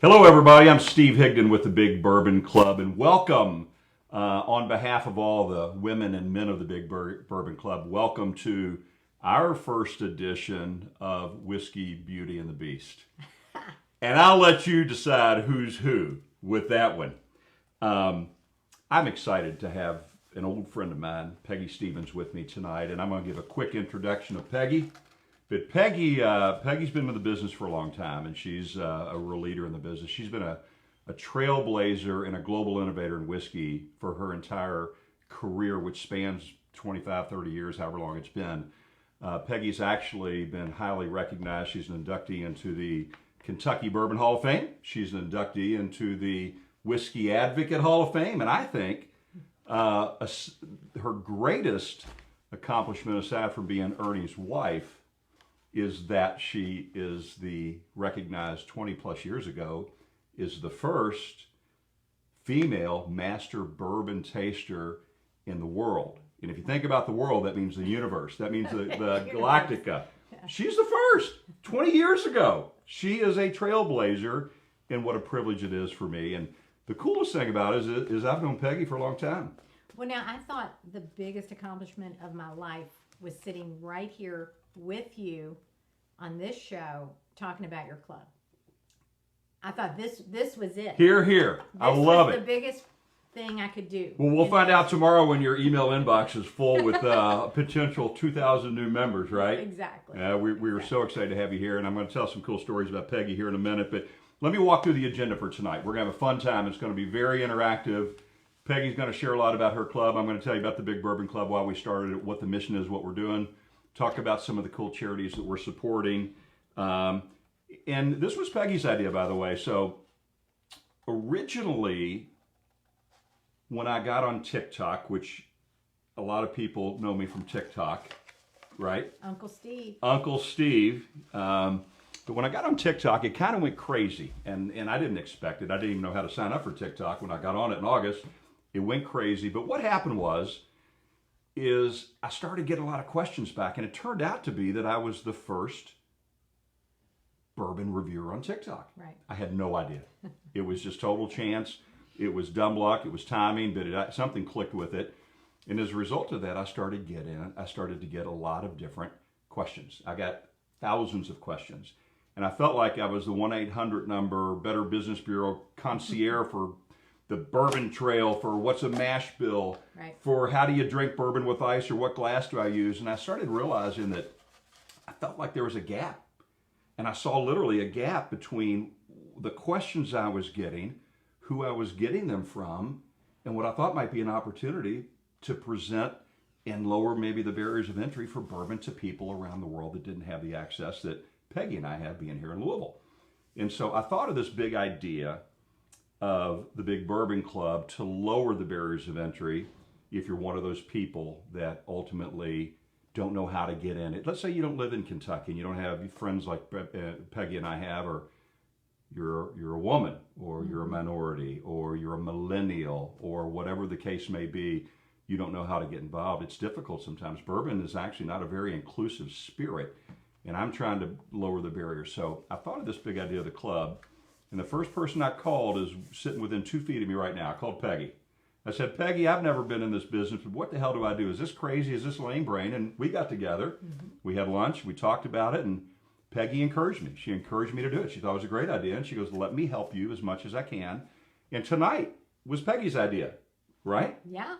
Hello, everybody. I'm Steve Higdon with the Big Bourbon Club, and welcome on behalf of all the women and men of the Big Bourbon Club. Welcome to our first edition of Whiskey, Beauty, and the Beast. And I'll let you decide who's who with that one. I'm excited to have an old friend of mine, Peggy Stevens, with me tonight, and I'm going to give a quick introduction of Peggy. But Peggy's been in the business for a long time, and she's a real leader in the business. She's been a trailblazer and a global innovator in whiskey for her entire career, which spans 25, 30 years, however long it's been. Peggy's actually been highly recognized. She's an inductee into the Kentucky Bourbon Hall of Fame. She's an inductee into the Whiskey Advocate Hall of Fame. And I think her greatest accomplishment, aside from being Ernie's wife, is that she is the recognized 20 plus years ago is the first female master bourbon taster in the world. And if you think about the world, that means the universe. That means the Galactica. She's the first 20 years ago. She is a trailblazer, and what a privilege it is for me. And the coolest thing about it is I've known Peggy for a long time. Well, now, I thought the biggest accomplishment of my life was sitting right here with you on this show talking about your club. I thought this was it. Here. I love it. The biggest thing I could do. Well, we'll find out tomorrow when your email inbox is full with potential 2,000 new members, right? Exactly. We were so excited to have you here, and I'm going to tell some cool stories about Peggy here in a minute, but let me walk through the agenda for tonight. We're going to have a fun time. It's going to be very interactive. Peggy's going to share a lot about her club. I'm going to tell you about the Big Bourbon Club, why we started it, what the mission is, what we're doing, talk about some of the cool charities that we're supporting. And this was Peggy's idea, by the way. So originally, when I got on TikTok, which a lot of people know me from TikTok, right? Uncle Steve. But when I got on TikTok, it kind of went crazy. And I didn't expect it. I didn't even know how to sign up for TikTok when I got on it in August. It went crazy. But what happened is I started getting a lot of questions back. And it turned out to be that I was the first bourbon reviewer on TikTok. Right. I had no idea. It was just total chance. It was dumb luck. It was timing, but something clicked with it. And as a result of that, I started to get a lot of different questions. I got thousands of questions. And I felt like I was the 1-800 number, Better Business Bureau concierge for the bourbon trail, for what's a mash bill, right, for how do you drink bourbon with ice, or what glass do I use. And I started realizing that I felt like there was a gap. And I saw literally a gap between the questions I was getting, who I was getting them from, and what I thought might be an opportunity to present and lower maybe the barriers of entry for bourbon to people around the world that didn't have the access that Peggy and I have being here in Louisville. And so I thought of this big idea of the Big Bourbon Club to lower the barriers of entry if you're one of those people that ultimately don't know how to get in it. Let's say you don't live in Kentucky and you don't have friends like Peggy and I have, or you're a woman, or you're a minority, or you're a millennial, or whatever the case may be. You don't know how to get involved. It's difficult sometimes. Bourbon is actually not a very inclusive spirit, and I'm trying to lower the barrier. So I thought of this big idea of the club, and the first person I called is sitting within 2 feet of me right now. I called Peggy. I said, Peggy, I've never been in this business, but what the hell do I do? Is this crazy? Is this lame brain? And we got together. Mm-hmm. We had lunch. We talked about it, and Peggy encouraged me. She encouraged me to do it. She thought it was a great idea, and she goes, let me help you as much as I can. And tonight was Peggy's idea, right? Yeah.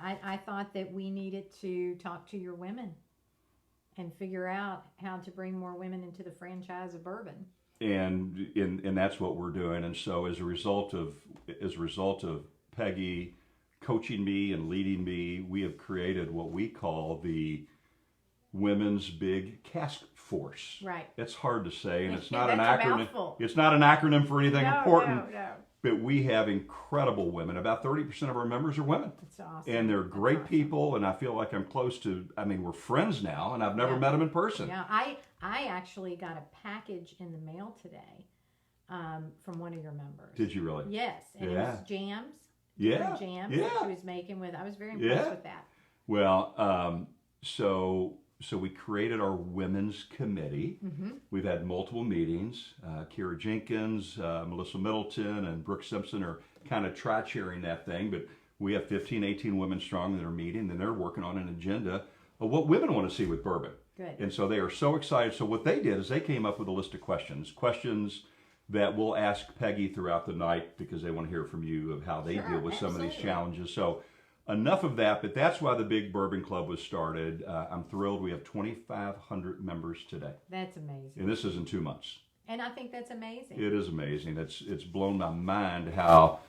I thought that we needed to talk to your women and figure out how to bring more women into the franchise of bourbon. And that's what we're doing. And so as a result of Peggy coaching me and leading me, we have created what we call the Women's Big Cask Force. Right. It's hard to say, and it's not That's an acronym. A mouthful. It's not an acronym for anything important. No. But we have incredible women. About 30% of our members are women. That's awesome. And they're great people, and I feel like I'm close to, we're friends now, and I've never met them in person. Yeah, I actually got a package in the mail today from one of your members. Did you really? Yes, and it was jams. Yeah. Jams that she was making with. I was very impressed with that. Well, so So we created our women's committee. We've had multiple meetings. Kira Jenkins, Melissa Middleton, and Brooke Simpson are kind of tri-chairing that thing, but we have 15, 18 women strong that are meeting, and they're working on an agenda of what women want to see with bourbon. Good. And so they are so excited. So what they did is they came up with a list of questions that we'll ask Peggy throughout the night because they want to hear from you of how they Sure, deal with some of these absolutely. challenges. So enough of that, but that's why the Big Bourbon Club was started. I'm thrilled. We have 2,500 members today, That's amazing. and this is in 2 months. And I think that's amazing. It is amazing. It's blown my mind how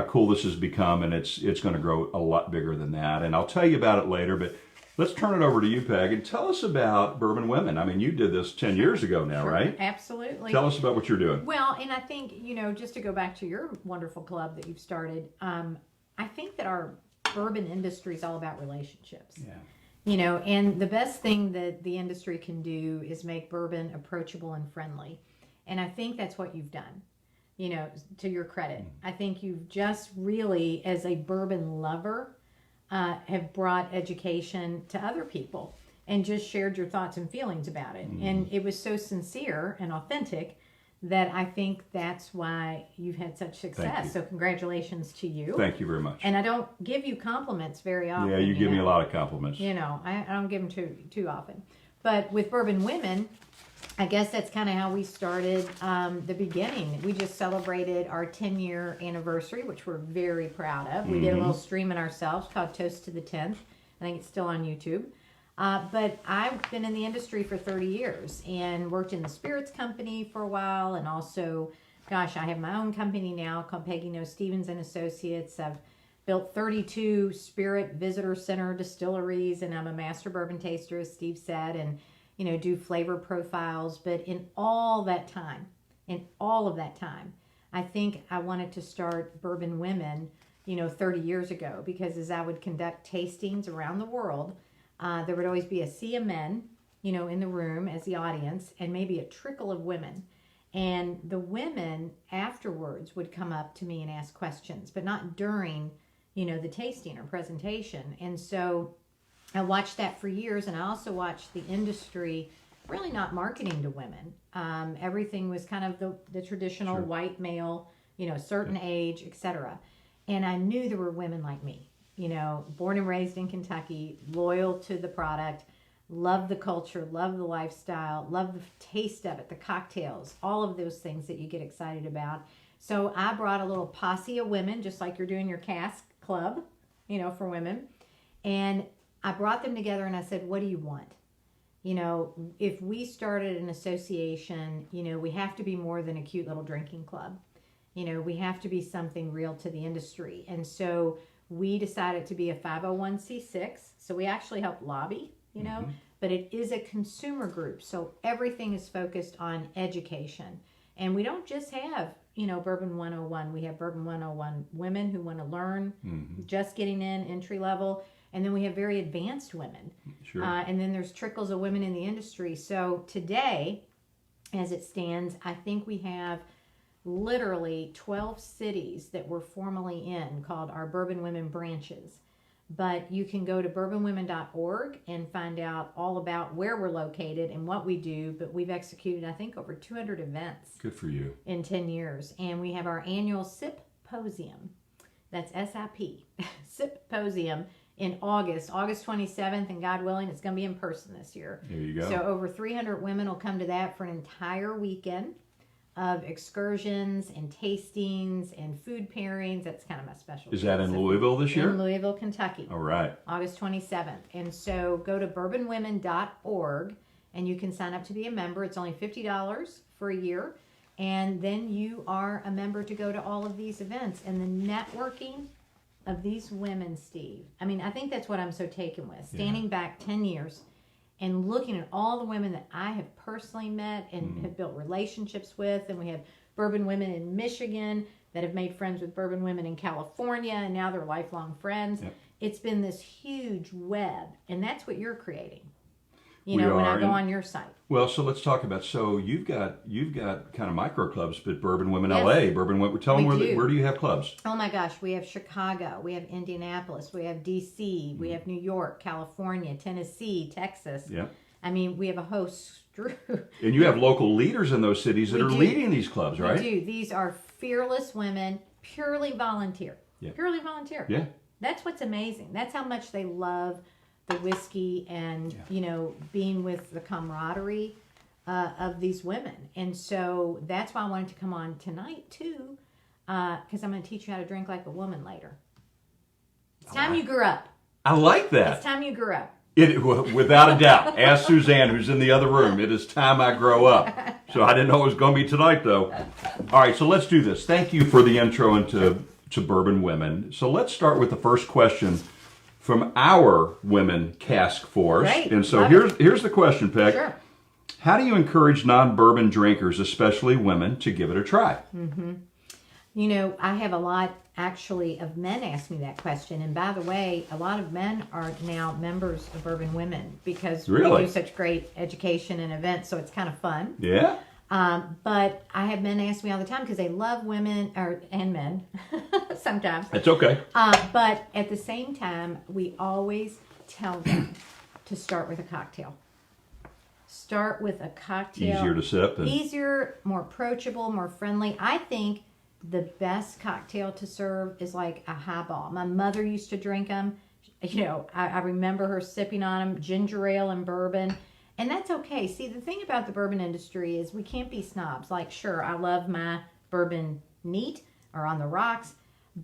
cool this has become, and it's going to grow a lot bigger than that. And I'll tell you about it later, but let's turn it over to you, Peg, and tell us about Bourbon Women. I mean, you did this 10 years ago now, Sure, right? absolutely. Tell us about what you're doing. Well, and I think, just to go back to your wonderful club that you've started, I think that our bourbon industry is all about relationships. Yeah. And the best thing that the industry can do is make bourbon approachable and friendly. And I think that's what you've done, to your credit. I think you've just really, as a bourbon lover, have brought education to other people and just shared your thoughts and feelings about it. And it was so sincere and authentic that I think that's why you've had such success. So congratulations to you. Thank you very much. And I don't give you compliments very often. Yeah, you give me a lot of compliments. I don't give them too often. But with Bourbon Women, I guess that's kind of how we started the beginning. We just celebrated our 10-year anniversary, which we're very proud of. We did a little streaming ourselves called Toast to the 10th. I think it's still on YouTube. But I've been in the industry for 30 years and worked in the spirits company for a while. And also, gosh, I have my own company now called Peggy Stevens and Associates. I've built 32 spirit visitor center distilleries, and I'm a master bourbon taster, as Steve said, and do flavor profiles. But in all of that time, I think I wanted to start Bourbon Women, 30 years ago, because as I would conduct tastings around the world, there would always be a sea of men, in the room as the audience, and maybe a trickle of women. And the women afterwards would come up to me and ask questions, but not during, the tasting or presentation. And so I watched that for years, and I also watched the industry really not marketing to women. Everything was kind of the traditional Sure. white male, certain age, etc. And I knew there were women like me, born and raised in Kentucky, loyal to the product, love the culture, love the lifestyle, love the taste of it, the cocktails, all of those things that you get excited about. So I brought a little posse of women, just like you're doing your cask club, for women. And I brought them together and I said, what do you want? If we started an association, we have to be more than a cute little drinking club. We have to be something real to the industry. And so we decided to be a 501c6. So we actually help lobby, but it is a consumer group. So everything is focused on education. And we don't just have, Bourbon 101. We have Bourbon 101 women who want to learn, just getting in, entry level. And then we have very advanced women. Sure. And then there's trickles of women in the industry. So today, as it stands, I think we have literally 12 cities that we're formally in called our Bourbon Women branches. But you can go to bourbonwomen.org and find out all about where we're located and what we do. But we've executed, I think, over 200 events. Good for you. In 10 years. And we have our annual Sip-posium. That's S-I-P. Sip-posium in August 27th. And God willing, it's going to be in person this year. There you go. So over 300 women will come to that for an entire weekend of excursions and tastings and food pairings. That's kind of my specialty. Is that in Louisville this year? In Louisville, Kentucky. All right. August 27th. And so go to bourbonwomen.org and you can sign up to be a member. It's only $50 for a year. And then you are a member to go to all of these events. And the networking of these women, Steve, I think that's what I'm so taken with. Standing back 10 years and looking at all the women that I have personally met and have built relationships with. And we have Bourbon Women in Michigan that have made friends with Bourbon Women in California, and now they're lifelong friends. Yep. It's been this huge web, and that's what you're creating. You know, when I go on your site. Well, so let's talk about. So you've got kind of micro clubs, but Bourbon Women Yes. LA, Bourbon Women. Tell them where do you have clubs? Oh my gosh, we have Chicago, we have Indianapolis, we have DC, we have New York, California, Tennessee, Texas. Yeah. I mean, we have a host. And you have local leaders in those cities that are leading these clubs, right? We do. These are fearless women, purely volunteer. Yeah. Purely volunteer. Yeah. That's what's amazing. That's how much they love the whiskey and, you know, being with the camaraderie of these women. And so that's why I wanted to come on tonight, too, because I'm going to teach you how to drink like a woman later. It's time you grew up. I like that. It's time you grew up. Without a doubt. Ask Suzanne, who's in the other room. It is time I grow up. So I didn't know it was going to be tonight, though. All right, so let's do this. Thank you for the intro into Bourbon Women. So let's start with the first question from our Women Cask Force. Great. And so here's the question, Peg. Sure. How do you encourage non-bourbon drinkers, especially women, to give it a try? Mm-hmm. You know, I have a lot, actually, of men ask me that question. And by the way, a lot of men are now members of Bourbon Women because we do such great education and events, so it's kind of fun. Yeah. But I have men ask me all the time because they love women and men sometimes. That's okay. But at the same time, we always tell them to start with a cocktail. Start with a cocktail. Easier to sip. Easier, more approachable, more friendly. I think the best cocktail to serve is like a highball. My mother used to drink them. You know, I remember her sipping on them, ginger ale and bourbon. And that's okay. See, the thing about the bourbon industry is we can't be snobs. Like, sure, I love my bourbon neat or on the rocks.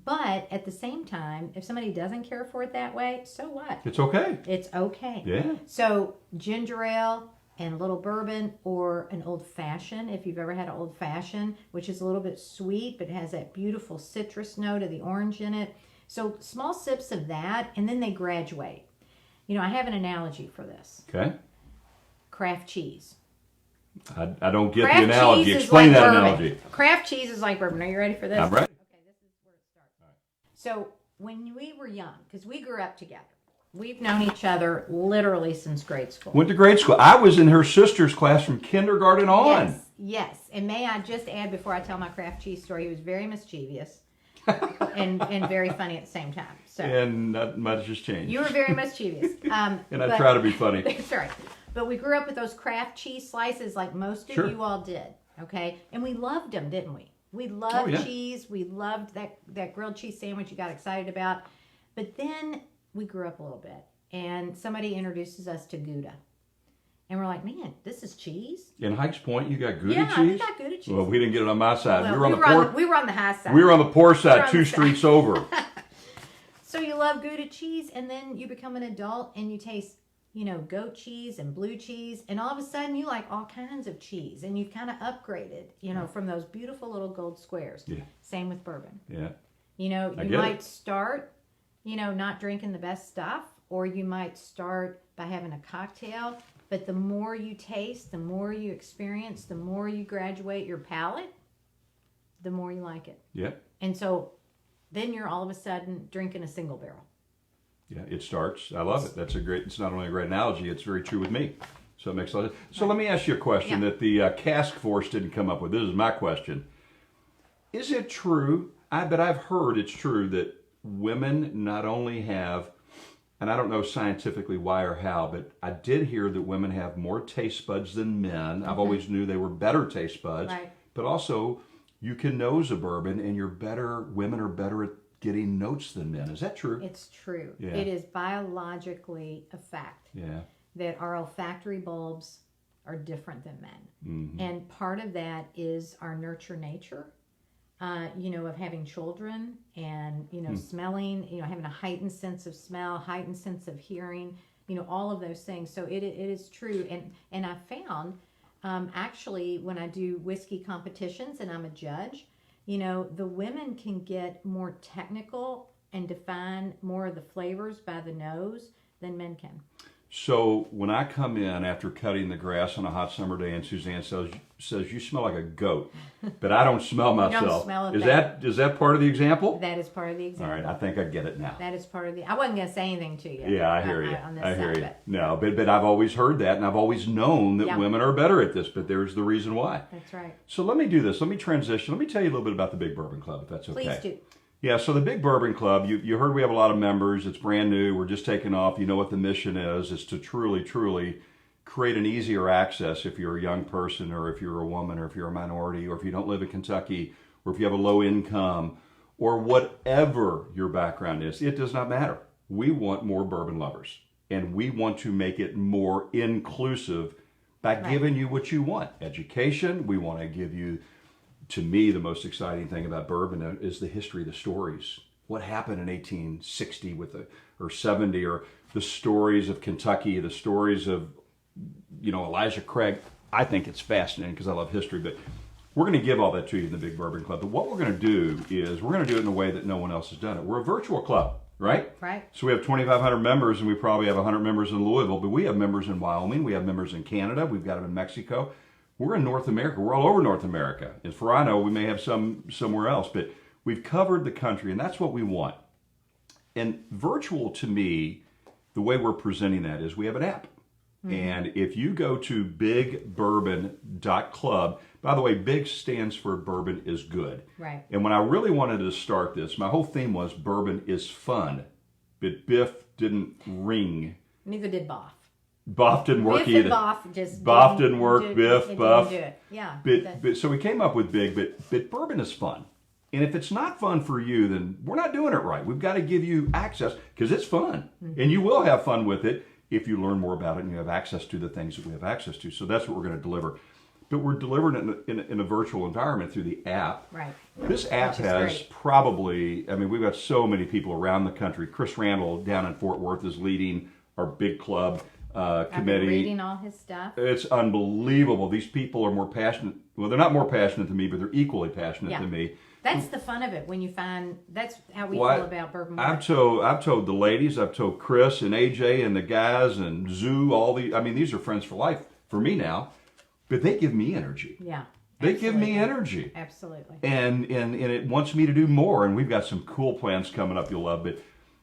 But at the same time, if somebody doesn't care for it that way, so what? It's okay. It's okay. Yeah. So ginger ale and a little bourbon or an old fashioned, if you've ever had an old fashioned, which is a little bit sweet, but has that beautiful citrus note of the orange in it. So small sips of that, and then they graduate. You know, I have an analogy for this. Okay. Craft cheese. I don't get Craft the analogy. cheese is Explain like that bourbon. analogy. Craft cheese is like bourbon. Are you ready for this? I'm ready. Okay, this is where it starts. So when we were young, because we grew up together, we've known each other literally since grade school. Went to grade school. I was in her sister's class from kindergarten on. Yes, yes. And may I just add before I tell my craft cheese story, he was very mischievous and very funny at the same time. So And not much has changed. you were very mischievous. And I try to be funny. That's right. But we grew up with those Kraft cheese slices like most of you all did, okay? And we loved them, didn't we? We loved cheese. We loved that grilled cheese sandwich you got excited about. But then we grew up a little bit, and somebody introduces us to Gouda. And we're like, man, this is cheese? In Hikes Point, you got Gouda cheese? Yeah, we got Gouda cheese. Well, we didn't get it on my side. Well, we were on the high side. We were on the poor side, two streets over. So you love Gouda cheese, and then you become an adult, and you taste, you know, goat cheese and blue cheese, and all of a sudden you like all kinds of cheese, and you've kind of upgraded, you know, from those beautiful little gold squares. Yeah. Same with bourbon. Yeah. You know, you might start, you know, not drinking the best stuff, or you might start by having a cocktail, but the more you taste, the more you experience, the more you graduate your palate, the more you like it. Yeah. And so then you're all of a sudden drinking a single barrel. Yeah, it starts. I love it. It's not only a great analogy, it's very true with me. So it makes a lot of sense. So let me ask you a question that the Cask Force didn't come up with. This is my question. Is it true, but I've heard it's true that women not only have, and I don't know scientifically why or how, but I did hear that women have more taste buds than men. I've always knew they were better taste buds. Right. But also, you can nose a bourbon and women are better at getting notes than men. Is that true? It's true. Yeah. It is biologically a fact that our olfactory bulbs are different than men. Mm-hmm. And part of that is our nurture nature, you know, of having children and, you know, smelling, you know, having a heightened sense of smell, heightened sense of hearing, you know, all of those things. So it is true. And I found, actually, when I do whiskey competitions and I'm a judge, you know, the women can get more technical and define more of the flavors by the nose than men can. So when I come in after cutting the grass on a hot summer day and Suzanne says you smell like a goat, but I don't smell myself. You don't smell it. Is that part of the example? That is part of the example. All right, I think I get it now. That is part of the. I wasn't going to say anything to you. Yeah, I hear you. On this I hear side, you. but No, but I've always heard that, and I've always known that Yeah. women are better at this. But there's the reason why. that's right. So let me do this. Let me transition. Let me tell you a little bit about the Big Bourbon Club, if that's okay. Please do. Yeah, so the Big Bourbon Club, you heard we have a lot of members. It's brand new. We're just taking off. You know what the mission is. It's to truly, truly create an easier access if you're a young person or if you're a woman or if you're a minority or if you don't live in Kentucky or if you have a low income or whatever your background is. It does not matter. We want more bourbon lovers, and we want to make it more inclusive by giving you what you want. Education. We want to give you, to me, the most exciting thing about bourbon is the history, the stories. What happened in 1860 or 70, or the stories of Kentucky, the stories of, Elijah Craig. I think it's fascinating because I love history, but we're going to give all that to you in the Big Bourbon Club. But what we're going to do is we're going to do it in a way that no one else has done it. We're a virtual club, right? Right. So we have 2,500 members, and we probably have 100 members in Louisville, but we have members in Wyoming. We have members in Canada. We've got them in Mexico. We're in North America. We're all over North America. As for I know, we may have some somewhere else, but we've covered the country, and that's what we want. And virtual, to me, the way we're presenting that is we have an app. And if you go to bigbourbon.club, by the way, big stands for bourbon is good. Right. And when I really wanted to start this, my whole theme was bourbon is fun. But Biff didn't ring. Neither did Boff. Boff didn't work Biff either. and Boff just Boff didn't work. Biff, it Buff. Didn't do it. Yeah. But so we came up with big, but bourbon is fun. And if it's not fun for you, then we're not doing it right. We've got to give you access because it's fun. And you will have fun with it if you learn more about it and you have access to the things that we have access to. So that's what we're going to deliver. But we're delivering it in a virtual environment through the app. Right. This app Which is has great. probably, we've got so many people around the country. Chris Randall down in Fort Worth is leading our big club I've been committee. reading all his stuff. It's unbelievable. These people are more passionate. Well, they're not more passionate than me, but they're equally passionate Yeah. than me. That's the fun of it when you find. That's how we Well, feel about bourbon. I've told the ladies, I've told Chris and AJ and the guys and Zoo, these are friends for life for me now, but they give me energy. Yeah. They give me absolutely. energy. Absolutely. And it wants me to do more, and we've got some cool plans coming up you'll love.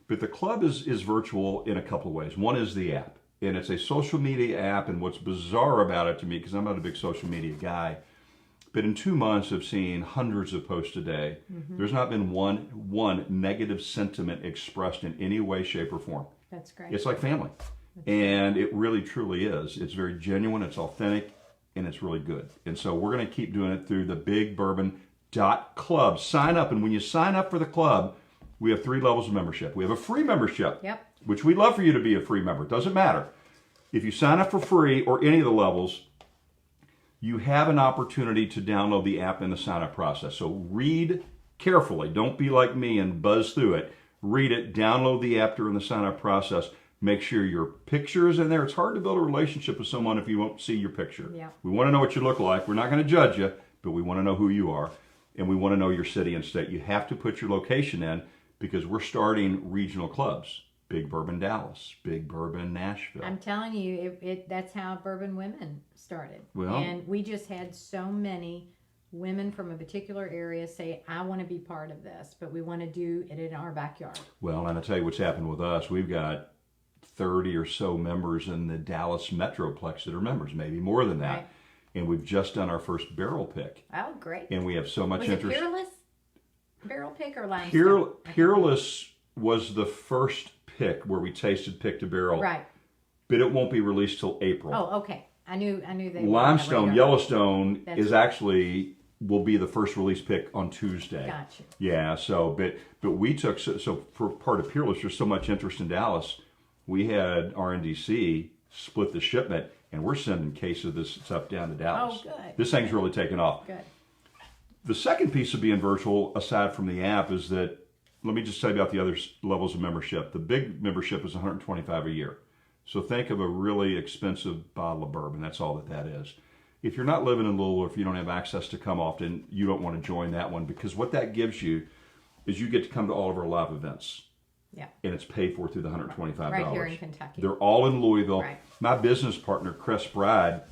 But the club is virtual in a couple of ways. One is the app, and it's a social media app, and what's bizarre about it to me, because I'm not a big social media guy, but in 2 months of seeing hundreds of posts a day, there's not been one negative sentiment expressed in any way, shape, or form. That's great. It's like family. And it really, truly is. It's very genuine, it's authentic, and it's really good. And so we're going to keep doing it through the bigbourbon.club. Sign up, and when you sign up for the club, we have 3 levels of membership. We have a free membership, Yep. which we'd love for you to be a free member. It doesn't matter. If you sign up for free or any of the levels, you have an opportunity to download the app in the sign-up process. So read carefully. Don't be like me and buzz through it. Read it, download the app during the sign-up process. Make sure your picture is in there. It's hard to build a relationship with someone if you won't see your picture. Yeah. We want to know what you look like. We're not going to judge you, but we want to know who you are, and we want to know your city and state. You have to put your location in because we're starting regional clubs. Big Bourbon Dallas, Big Bourbon Nashville. I'm telling you, that's how Bourbon Women started. Well- and we just had so many women from a particular area say, I want to be part of this, but we want to do it in our backyard. Well, and I'll tell you what's happened with us. We've got 30 or so members in the Dallas Metroplex that are members, maybe more than that. Right. And we've just done our first barrel pick. Oh, great. And we have so much Was interest. it Peerless barrel pick or limestone? Peerless was the first pick where we pick to barrel. Right. But it won't be released till April. Oh, okay. I knew they were on the Limestone, radar. Yellowstone That's is right. actually will be the first release pick on Tuesday. Gotcha. Yeah, so but we took so for part of Peerless, there's so much interest in Dallas. We had RNDC split the shipment, and we're sending cases of this stuff down to Dallas. Oh, good. This thing's really taken off. Good. The second piece of being virtual, aside from the app, is that let me just tell you about the other levels of membership. The big membership is $125 a year. So think of a really expensive bottle of bourbon. That's all that is. If you're not living in Louisville, if you don't have access to come often, you don't want to join that one because what that gives you is you get to come to all of our live events. Yeah. And it's paid for through the $125. Right here in Kentucky. They're all in Louisville. Right. My business partner, Chris Bride,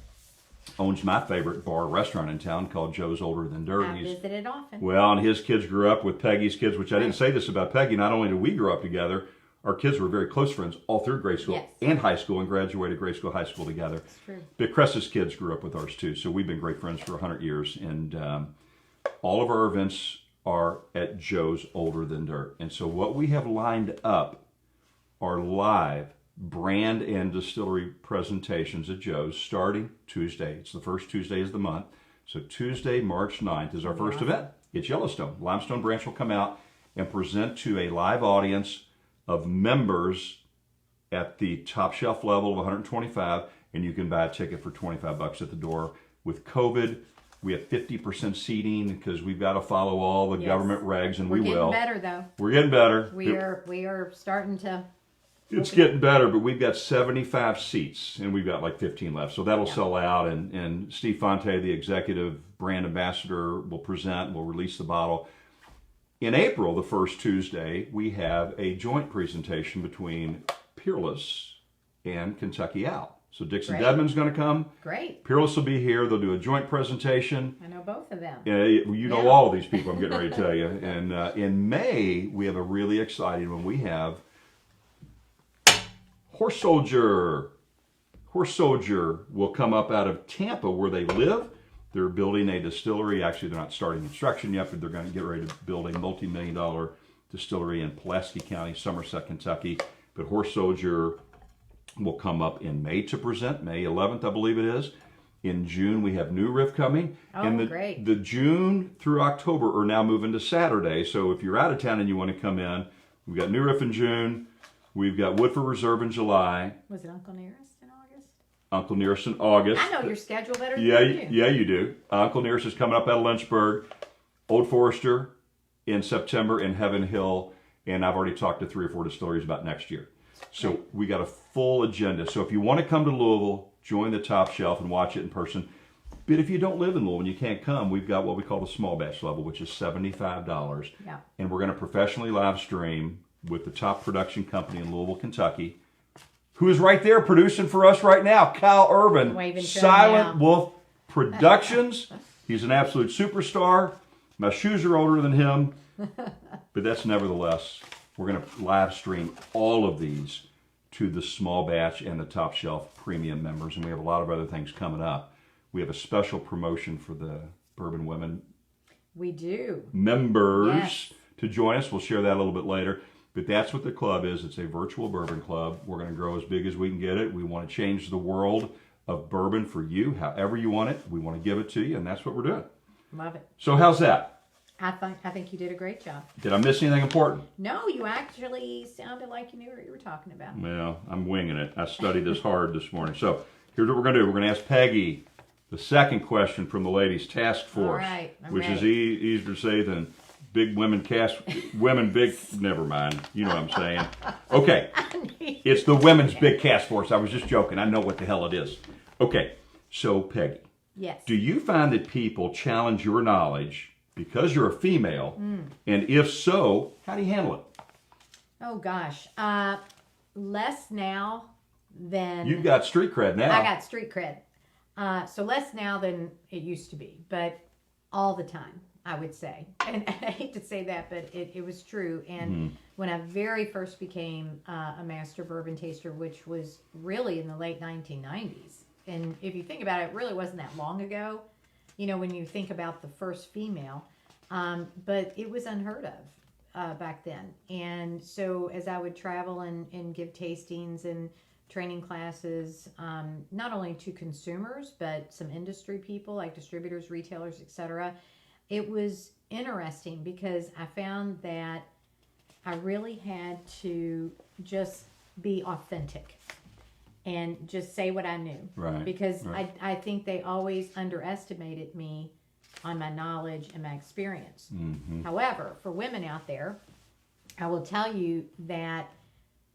owns my favorite bar restaurant in town called Joe's Older Than Dirt. I visited often. Well, and his kids grew up with Peggy's kids, which I didn't say this about Peggy. Not only did we grow up together, our kids were very close friends all through grade school Yes. and high school, and graduated grade school, high school together. That's true. But Cress's kids grew up with ours too, so we've been great friends for 100 years. And all of our events are at Joe's Older Than Dirt. And so what we have lined up are live brand and distillery presentations at Joe's starting Tuesday. It's the first Tuesday of the month. So Tuesday, March 9th is our first event. It's Yellowstone. Limestone Branch will come out and present to a live audience of members at the top shelf level of 125, and you can buy a ticket for $25 at the door. With COVID, we have 50% seating because we've got to follow all the government regs, and we will. We're getting better, though. We're getting better. We are starting to. It's getting better, but we've got 75 seats, and we've got like 15 left. So that'll sell out, and Steve Fonte, the executive brand ambassador, will present, will release the bottle. In April, the first Tuesday, we have a joint presentation between Peerless and Kentucky Out. So Dixon Dedman's going to come. Great. Peerless will be here. They'll do a joint presentation. I know both of them. You know all of these people, I'm getting ready to tell you. And in May, we have a really exciting one. We have Horse Soldier. Horse Soldier will come up out of Tampa, where they live. They're building a distillery. Actually, they're not starting construction yet, but they're going to get ready to build a multi-million-dollar distillery in Pulaski County, Somerset, Kentucky. But Horse Soldier will come up in May to present, May 11th, I believe it is. In June, we have New Riff coming. Oh, and great. The June through October are now moving to Saturday. So if you're out of town and you want to come in, we've got New Riff in June. We've got Woodford Reserve in July. Was it Uncle Nearest in August? Uncle Nearest in August. I know your schedule better than Yeah, you do. yeah, you do. Uncle Nearest is coming up out of Lynchburg. Old Forester in September, in Heaven Hill. And I've already talked to 3 or 4 distilleries about next year. So we got a full agenda. So if you want to come to Louisville, join the Top Shelf and watch it in person. But if you don't live in Louisville and you can't come, we've got what we call the small batch level, which is $75. Yeah. And we're going to professionally live stream with the top production company in Louisville, Kentucky, who is right there producing for us right now, Kyle Urban, Waving to Silent him now. Wolf Productions. He's an absolute superstar. My shoes are older than him, but that's nevertheless, we're going to live stream all of these to the small batch and the Top Shelf premium members, and we have a lot of other things coming up. We have a special promotion for the Bourbon Women We do. members to join us. We'll share that a little bit later. But that's what the club is. It's a virtual bourbon club. We're going to grow as big as we can get it. We want to change the world of bourbon for you, however you want it. We want to give it to you, and that's what we're doing. Love it. So how's that? I think you did a great job. Did I miss anything important? No, you actually sounded like you knew what you were talking about. Well, I'm winging it. I studied this hard this morning. So here's what we're going to do. We're going to ask Peggy the second question from the ladies' task force, All right, I'm which is ready. easier to say than big women big. Never mind. You know what I'm saying. Okay. It's the women's big task force. I was just joking. I know what the hell it is. Okay. So Peggy, Yes. do you find that people challenge your knowledge because you're a female? And if so, how do you handle it? Oh gosh, less now than You've got street cred now. I got street cred. So less now than it used to be, but all the time, I would say. And I hate to say that, but it was true. And when I very first became a master bourbon taster, which was really in the late 1990s, and if you think about it, it really wasn't that long ago, you know, when you think about the first female, but it was unheard of back then. And so as I would travel and give tastings and training classes, not only to consumers, but some industry people like distributors, retailers, etc., it was interesting because I found that I really had to just be authentic and just say what I knew. Right. Because I think they always underestimated me on my knowledge and my experience. However, for women out there, I will tell you that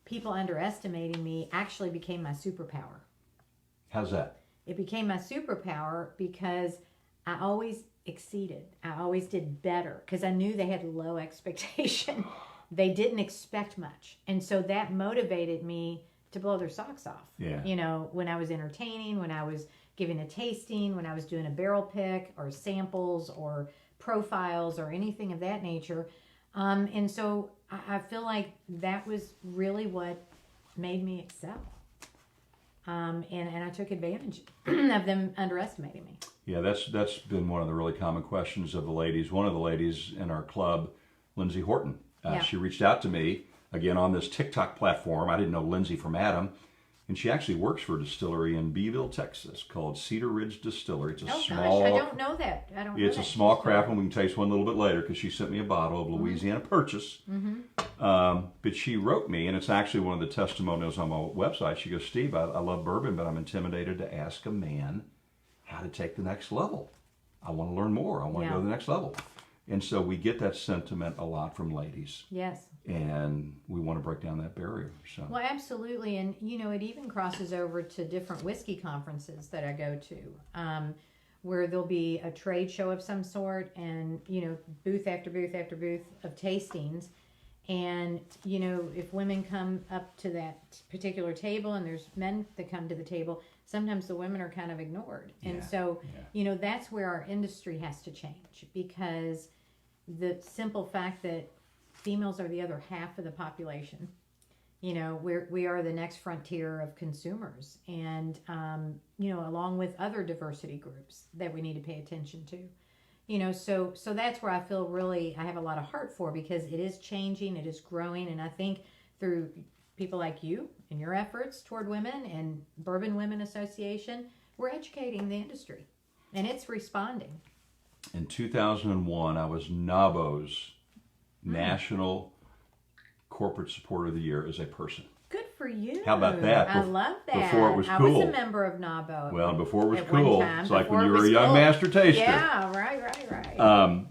people underestimating me actually became my superpower. How's that? It became my superpower because I always exceeded. I always did better because I knew they had low expectation. they didn't expect much. And so that motivated me to blow their socks off. Yeah. You know, when I was entertaining, when I was giving a tasting, when I was doing a barrel pick or samples or profiles or anything of that nature. And so I feel like that was really what made me excel. And I took advantage of them underestimating me. Yeah, that's been one of the really common questions of the ladies. One of the ladies in our club, Lindsay Horton, she reached out to me, again, on this TikTok platform. I didn't know Lindsay from Adam. And she actually works for a distillery in Beeville, Texas, called Cedar Ridge Distillery. It's a small. Gosh, I don't know that. It's a small craft one. We can taste one a little bit later because she sent me a bottle of Louisiana Purchase. But she wrote me, and it's actually one of the testimonials on my website. She goes, Steve, I love bourbon, but I'm intimidated to ask a man how to take the next level. I want to learn more. I want to go to the next level. And so we get that sentiment a lot from ladies. Yes. And we want to break down that barrier. So. Well, absolutely. And, you know, it even crosses over to different whiskey conferences that I go to, where there'll be a trade show of some sort and, you know, booth after booth after booth of tastings. And, you know, if women come up to that particular table and there's men that come to the table, sometimes the women are kind of ignored. And so, you know, that's where our industry has to change, because the simple fact that females are the other half of the population. You know, we are the next frontier of consumers, and you know, along with other diversity groups that we need to pay attention to. You know, so that's where I feel really I have a lot of heart for, because it is changing, it is growing, and I think through people like you and your efforts toward women and Bourbon Women Association, we're educating the industry, and it's responding. In 2001, I was NABO's National Corporate Supporter of the Year as a person. Good for you. How about that? I love that. Before it was cool. I was a member of NABO. Well, before it was cool. It's like when you were a young cool. master taster. Yeah, right.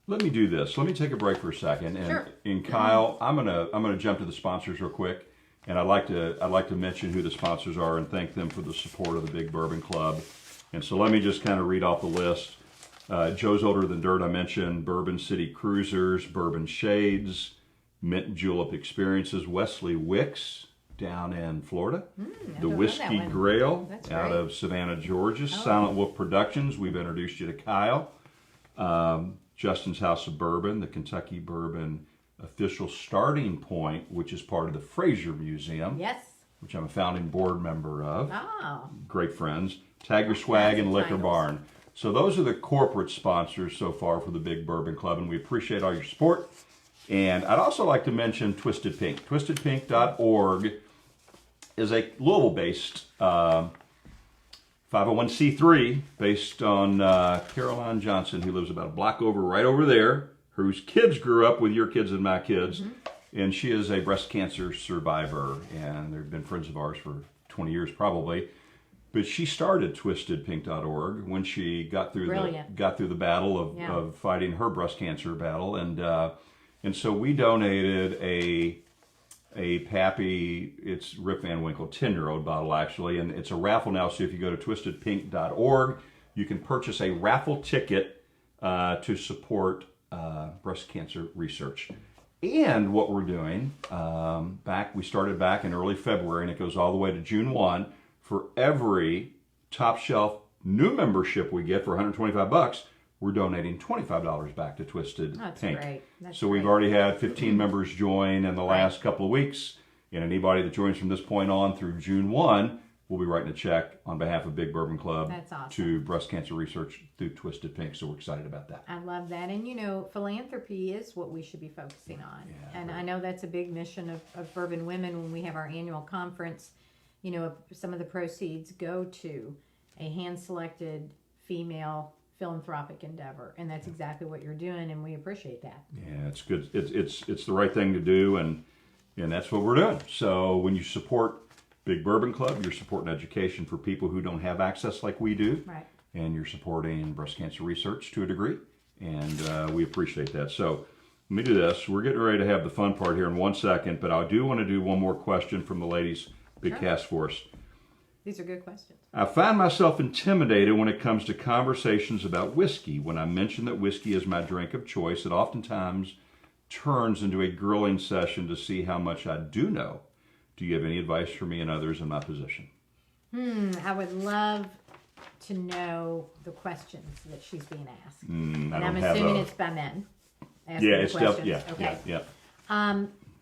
Let me do this. Let me take a break for a second. And, Sure. And Kyle, I'm gonna jump to the sponsors real quick. And I'd like to mention who the sponsors are and thank them for the support of the Big Bourbon Club. And so let me just kind of read off the list. Joe's Older Than Dirt, I mentioned, Bourbon City Cruisers, Bourbon Shades, Mint Julep Experiences, Wesley Wicks down in Florida, the Whiskey Grail out of Savannah, Georgia, Silent Wolf Productions, we've introduced you to Kyle, Justin's House of Bourbon, the Kentucky Bourbon Official Starting Point, which is part of the Fraser Museum, Yes. which I'm a founding board member of, Oh. great friends, Tag Your Swag and Liquor titles. Barn. So those are the corporate sponsors so far for the Big Bourbon Club, and we appreciate all your support. And I'd also like to mention Twisted Pink. TwistedPink.org is a Louisville-based 501c3 based on Caroline Johnson, who lives about a block over, right over there, whose kids grew up with your kids and my kids. And she is a breast cancer survivor, and they've been friends of ours for 20 years probably. But she started TwistedPink.org when she got through the battle of fighting her breast cancer battle, and so we donated a Pappy, it's Rip Van Winkle 10-year-old bottle actually, and it's a raffle now. So if you go to TwistedPink.org, you can purchase a raffle ticket to support breast cancer research. And what we're doing, we started back in early February, and it goes all the way to June 1. For every top shelf new membership we get for $125, we're donating $25 back to Twisted Pink. Great. So we've already had 15 members join in the last couple of weeks, and anybody that joins from this point on through June 1 will be writing a check on behalf of Big Bourbon Club to breast cancer research through Twisted Pink. So we're excited about that. I love that. And, you know, philanthropy is what we should be focusing on. Yeah, and I know that's a big mission of Bourbon Women when we have our annual conference. You know, some of the proceeds go to a hand-selected female philanthropic endeavor, and that's exactly what you're doing, and we appreciate that. Yeah, it's good. It's the right thing to do, and that's what we're doing. So when you support Big Bourbon Club, you're supporting education for people who don't have access like we do, right? And you're supporting breast cancer research to a degree, and we appreciate that. So let me do this. We're getting ready to have the fun part here in 1 second, but I do want to do one more question from the ladies. Big Task Force. These are good questions. I find myself intimidated when it comes to conversations about whiskey. When I mention that whiskey is my drink of choice, it oftentimes turns into a grilling session to see how much I do know. Do you have any advice for me and others in my position? I would love to know the questions that she's being asked. And I'm assuming it's by men. Yeah, it's questions. definitely, yeah.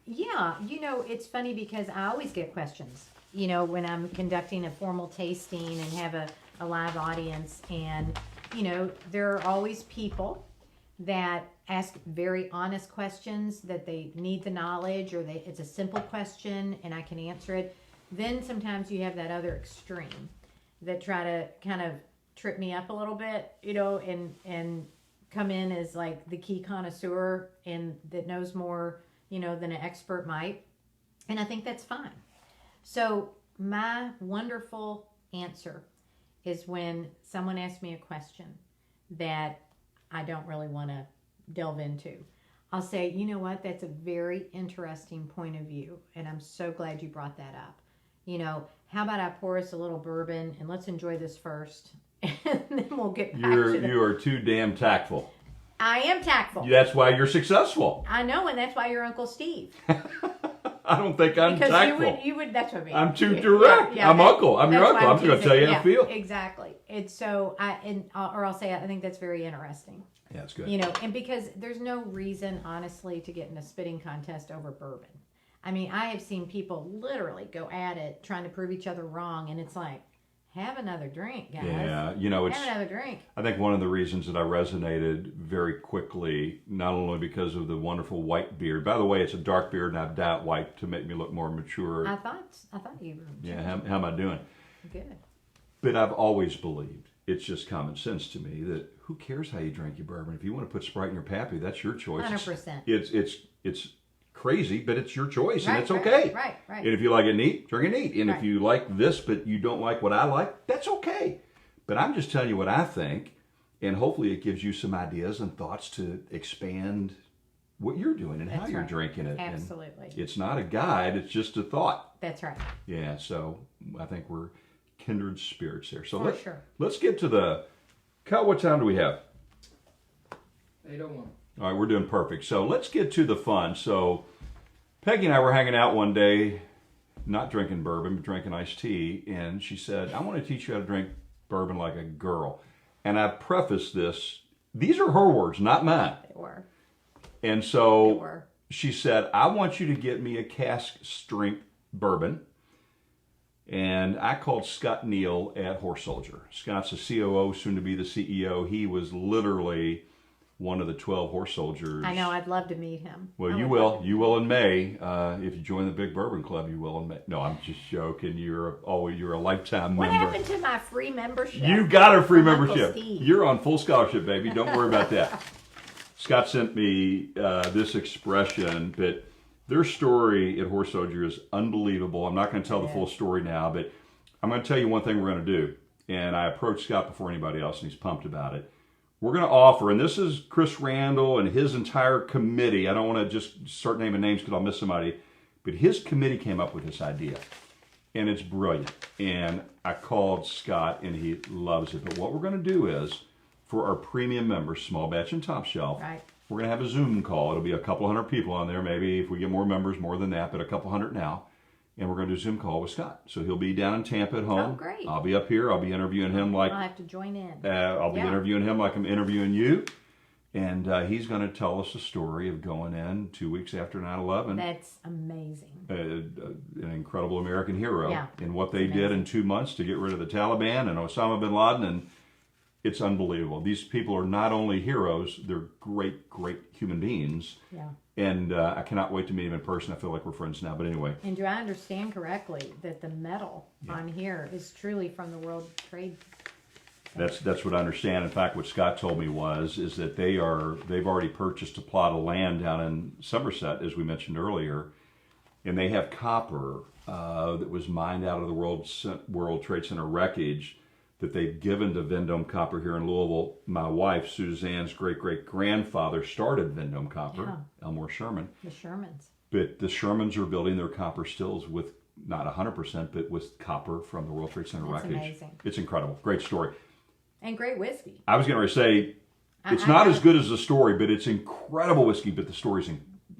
Yeah, it's funny because I always get questions, when I'm conducting a formal tasting and have a live audience. And, there are always people that ask very honest questions that they need the knowledge, or it's a simple question and I can answer it. Then sometimes you have that other extreme that try to kind of trip me up a little bit, and come in as like the key connoisseur and that knows more, than an expert might. And I think that's fine. So my wonderful answer is when someone asks me a question that I don't really want to delve into, I'll say, you know what, that's a very interesting point of view. And I'm so glad you brought that up. How about I pour us a little bourbon and let's enjoy this first, and then we'll get back to You are too damn tactful. I am tactful. That's why you're successful. I know, and that's why you're Uncle Steve. I don't think I'm because tactful. you would. That's what I mean. I'm too direct. Yeah, I'm uncle. I'm your uncle. I'm just going to tell you how I feel. Exactly. It's so I'll say I think that's very interesting. Yeah, it's good. And because there's no reason, honestly, to get in a spitting contest over bourbon. I mean, I have seen people literally go at it trying to prove each other wrong, and it's like, have another drink, guys. Yeah, it's... Have another drink. I think one of the reasons that I resonated very quickly, not only because of the wonderful white beard. By the way, it's a dark beard, and I've dyed white to make me look more mature. I thought you were. Yeah, how am I doing? Good. But I've always believed, it's just common sense to me, that who cares how you drink your bourbon? If you want to put Sprite in your pappy, that's your choice. 100%. It's crazy, but it's your choice, and Right, it's okay. Right. And if you like it neat, drink it neat. And Right. if you like this, but you don't like what I like, that's okay. But I'm just telling you what I think, and hopefully it gives you some ideas and thoughts to expand what you're doing and how That's you're right. drinking it. Absolutely. And it's not a guide, it's just a thought. That's right. Yeah, so I think we're kindred spirits there. So sure. Let's get to the... Cal, what time do we have? 8:01. All right, we're doing perfect. So let's get to the fun. So Peggy and I were hanging out one day, not drinking bourbon, but drinking iced tea, and she said, I want to teach you how to drink bourbon like a girl. And I prefaced this, these are her words, not mine. They were. And They so were. she said, I want you to get me a cask strength bourbon. And I called Scott Neal at Horse Soldier. Scott's the COO, soon to be the CEO. He was literally one of the 12 horse soldiers. I know. I'd love to meet him. Well, you will. You will in May. If you join the Big Bourbon Club, you will in May. No, I'm just joking. You're a lifetime What member. happened to my free membership? You got a free From Uncle membership. Steve. You're on full scholarship, baby. Don't worry about that. Scott sent me this expression, but their story at Horse Soldier is unbelievable. I'm not going to tell the full story now, but I'm going to tell you one thing we're going to do. And I approached Scott before anybody else, and he's pumped about it. We're going to offer, and this is Chris Randall and his entire committee. I don't want to just start naming names because I'll miss somebody, but his committee came up with this idea, and it's brilliant. And I called Scott, and he loves it. But what we're going to do is, for our premium members, Small Batch and Top Shelf, Right. we're going to have a Zoom call. It'll be a couple hundred people on there, maybe if we get more members, more than that, but a couple hundred now. And we're going to do a Zoom call with Scott. So he'll be down in Tampa at home. Oh, great. I'll be up here. I'll be interviewing him like... I'll have to join in. I'll be Yeah. interviewing him like I'm interviewing you. And he's going to tell us a story of going in 2 weeks after 9/11. That's amazing. An incredible American hero. Yeah, And what they did in 2 months to get rid of the Taliban and Osama bin Laden. And it's unbelievable. These people are not only heroes, they're great, great human beings. Yeah. And I cannot wait to meet him in person. I feel like we're friends now. But anyway. And do I understand correctly that the medal on here is truly from the World Trade? That's what I understand. In fact, what Scott told me is that they've already purchased a plot of land down in Somerset, as we mentioned earlier, and they have copper that was mined out of the World Trade Center wreckage that they've given to Vendome Copper here in Louisville. My wife, Suzanne's great-great-grandfather started Vendome Copper, Elmore Sherman. The Shermans. But the Shermans are building their copper stills with, not 100%, but with copper from the World Trade Center That's wreckage. amazing. It's incredible. Great story. And great whiskey. I was going to say, it's I not know. as good as the story, but it's incredible whiskey, but the story's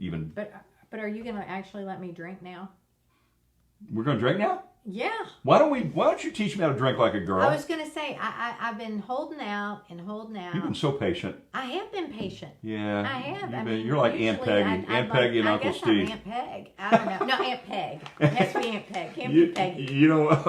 even. But are you gonna actually let me drink now? We're going to drink now? Yeah. Why don't you teach me how to drink like a girl? I was gonna say I've been holding out and holding out. You've been so patient. I have been patient. Yeah. I have. You're like Aunt usually Peggy. Aunt Peggy and Uncle Steve. I guess I'm Aunt Peg. I don't know. No, Aunt Peg. It has to be Aunt Peg. Can't be Peggy. You know what?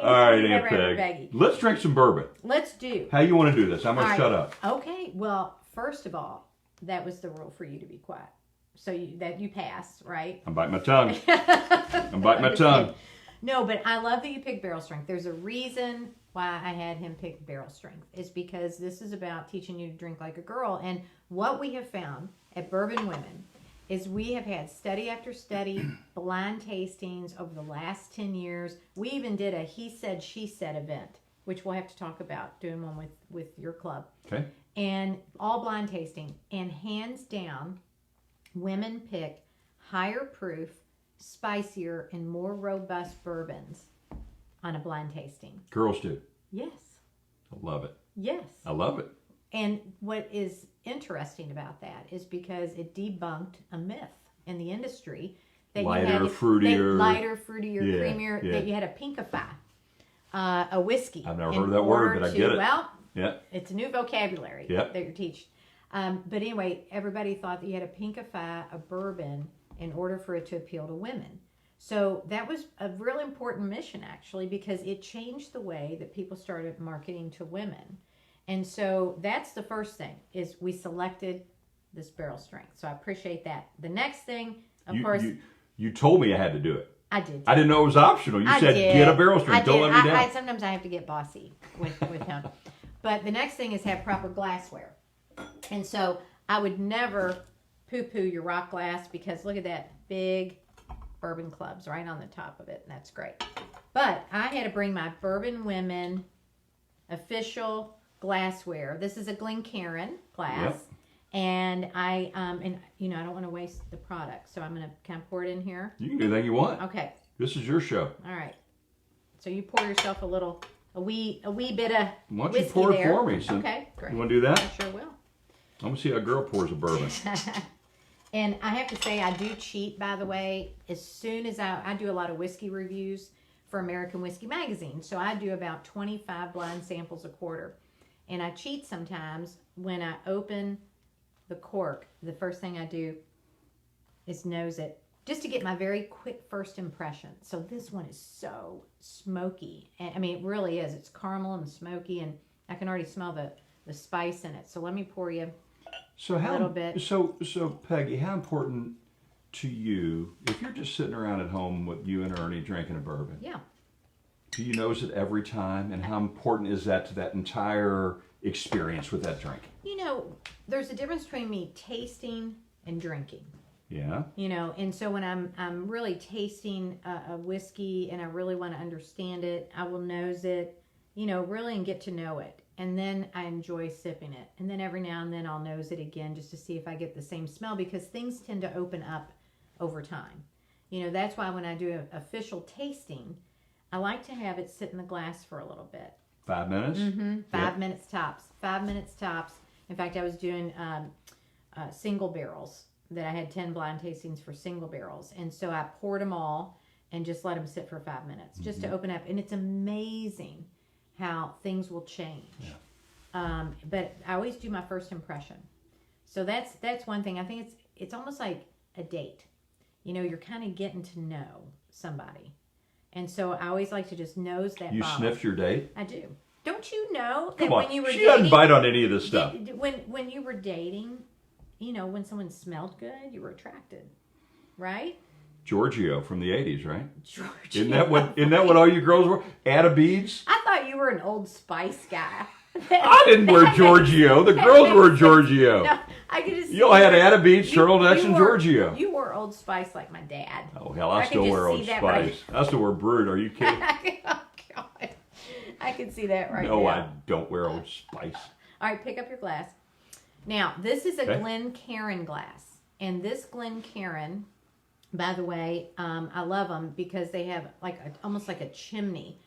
All right, Aunt Peg. Let's drink some bourbon. Let's do. How you want to do this? I'm going to shut up. Okay. Well, first of all, that was the rule for you to be quiet. So you pass, right? I'm biting my tongue. I'm biting my tongue. No, but I love that you picked barrel strength. There's a reason why I had him pick barrel strength. It's because this is about teaching you to drink like a girl. And what we have found at Bourbon Women is we have had study after study, blind tastings over the last 10 years. We even did a he said, she said event, which we'll have to talk about, doing one with your club. Okay. And all blind tasting. And hands down, women pick higher proof, spicier, and more robust bourbons on a blind tasting. Girls do. Yes. I love it. Yes. I love it. And what is interesting about that is because it debunked a myth in the industry that lighter, fruitier, yeah, creamier, that you had to pinkify a whiskey. I've never heard of that word, but I get it. Well, yeah, it's a new vocabulary that you're teaching. But anyway, everybody thought that you had to pinkify a bourbon in order for it to appeal to women. So that was a really important mission, actually, because it changed the way that people started marketing to women. And so that's the first thing, is we selected this barrel strength. So I appreciate that. The next thing, of course... You told me I had to do it. I did. I didn't know it was optional. You said, get a barrel strength. Don't let me down. Sometimes I have to get bossy with him. But the next thing is have proper glassware. And so I would never poo-poo your rock glass, because look at that big bourbon clubs right on the top of it. And that's great. But I had to bring my Bourbon Women official glassware. This is a Glencairn glass. Yep. And I don't want to waste the product. So I'm going to kind of pour it in here. You can do anything you want. Okay. This is your show. All right. So you pour yourself a wee bit of Why don't whiskey you pour there. it for me? So okay, great. You want to do that? I sure will. I'm going to see how a girl pours a bourbon. And I have to say, I do cheat, by the way. As soon as I do a lot of whiskey reviews for American Whiskey Magazine. So I do about 25 blind samples a quarter. And I cheat sometimes when I open the cork. The first thing I do is nose it, just to get my very quick first impression. So this one is so smoky. And I mean, it really is. It's caramel and smoky, and I can already smell the spice in it. So let me pour you a little bit. So Peggy, how important to you, if you're just sitting around at home with you and Ernie drinking a bourbon? Yeah. Do you nose it every time? And how important is that to that entire experience with that drink? You know, there's a difference between me tasting and drinking. Yeah. You know, and so when I'm really tasting a whiskey and I really want to understand it, I will nose it, really, and get to know it. And then I enjoy sipping it. And then every now and then I'll nose it again just to see if I get the same smell, because things tend to open up over time. That's why when I do an official tasting, I like to have it sit in the glass for a little bit. 5 minutes? Mm-hmm. 5 minutes tops. 5 minutes tops. In fact, I was doing single barrels, that I had 10 blind tastings for single barrels. And so I poured them all and just let them sit for 5 minutes just to open up. And it's amazing how things will change. Yeah. But I always do my first impression. So that's one thing. I think it's almost like a date. You're kind of getting to know somebody. And so I always like to just nose that You bottle. Sniffed your date? I do. Don't you know that Come on. when you were She dating... doesn't bite on any of this stuff. When you were dating, when someone smelled good, you were attracted, right? Giorgio from the 80s, right? Giorgio. Isn't that what all you girls were? Ada Beads? I thought you were an Old Spice guy. I didn't wear Giorgio. The girls wore Giorgio. No, I could just... You all had Ada Beads, turtlenecks, and Giorgio. You wore Old Spice like my dad. Oh, hell, I still wear Old Spice. Right. I still wear Brut. Are you kidding? Oh, God. I can see that right now. No, I don't wear Old Spice. All right, pick up your glass. Now, this is a Glencairn glass. And this Glencairn, by the way, I love them because they have almost like a chimney.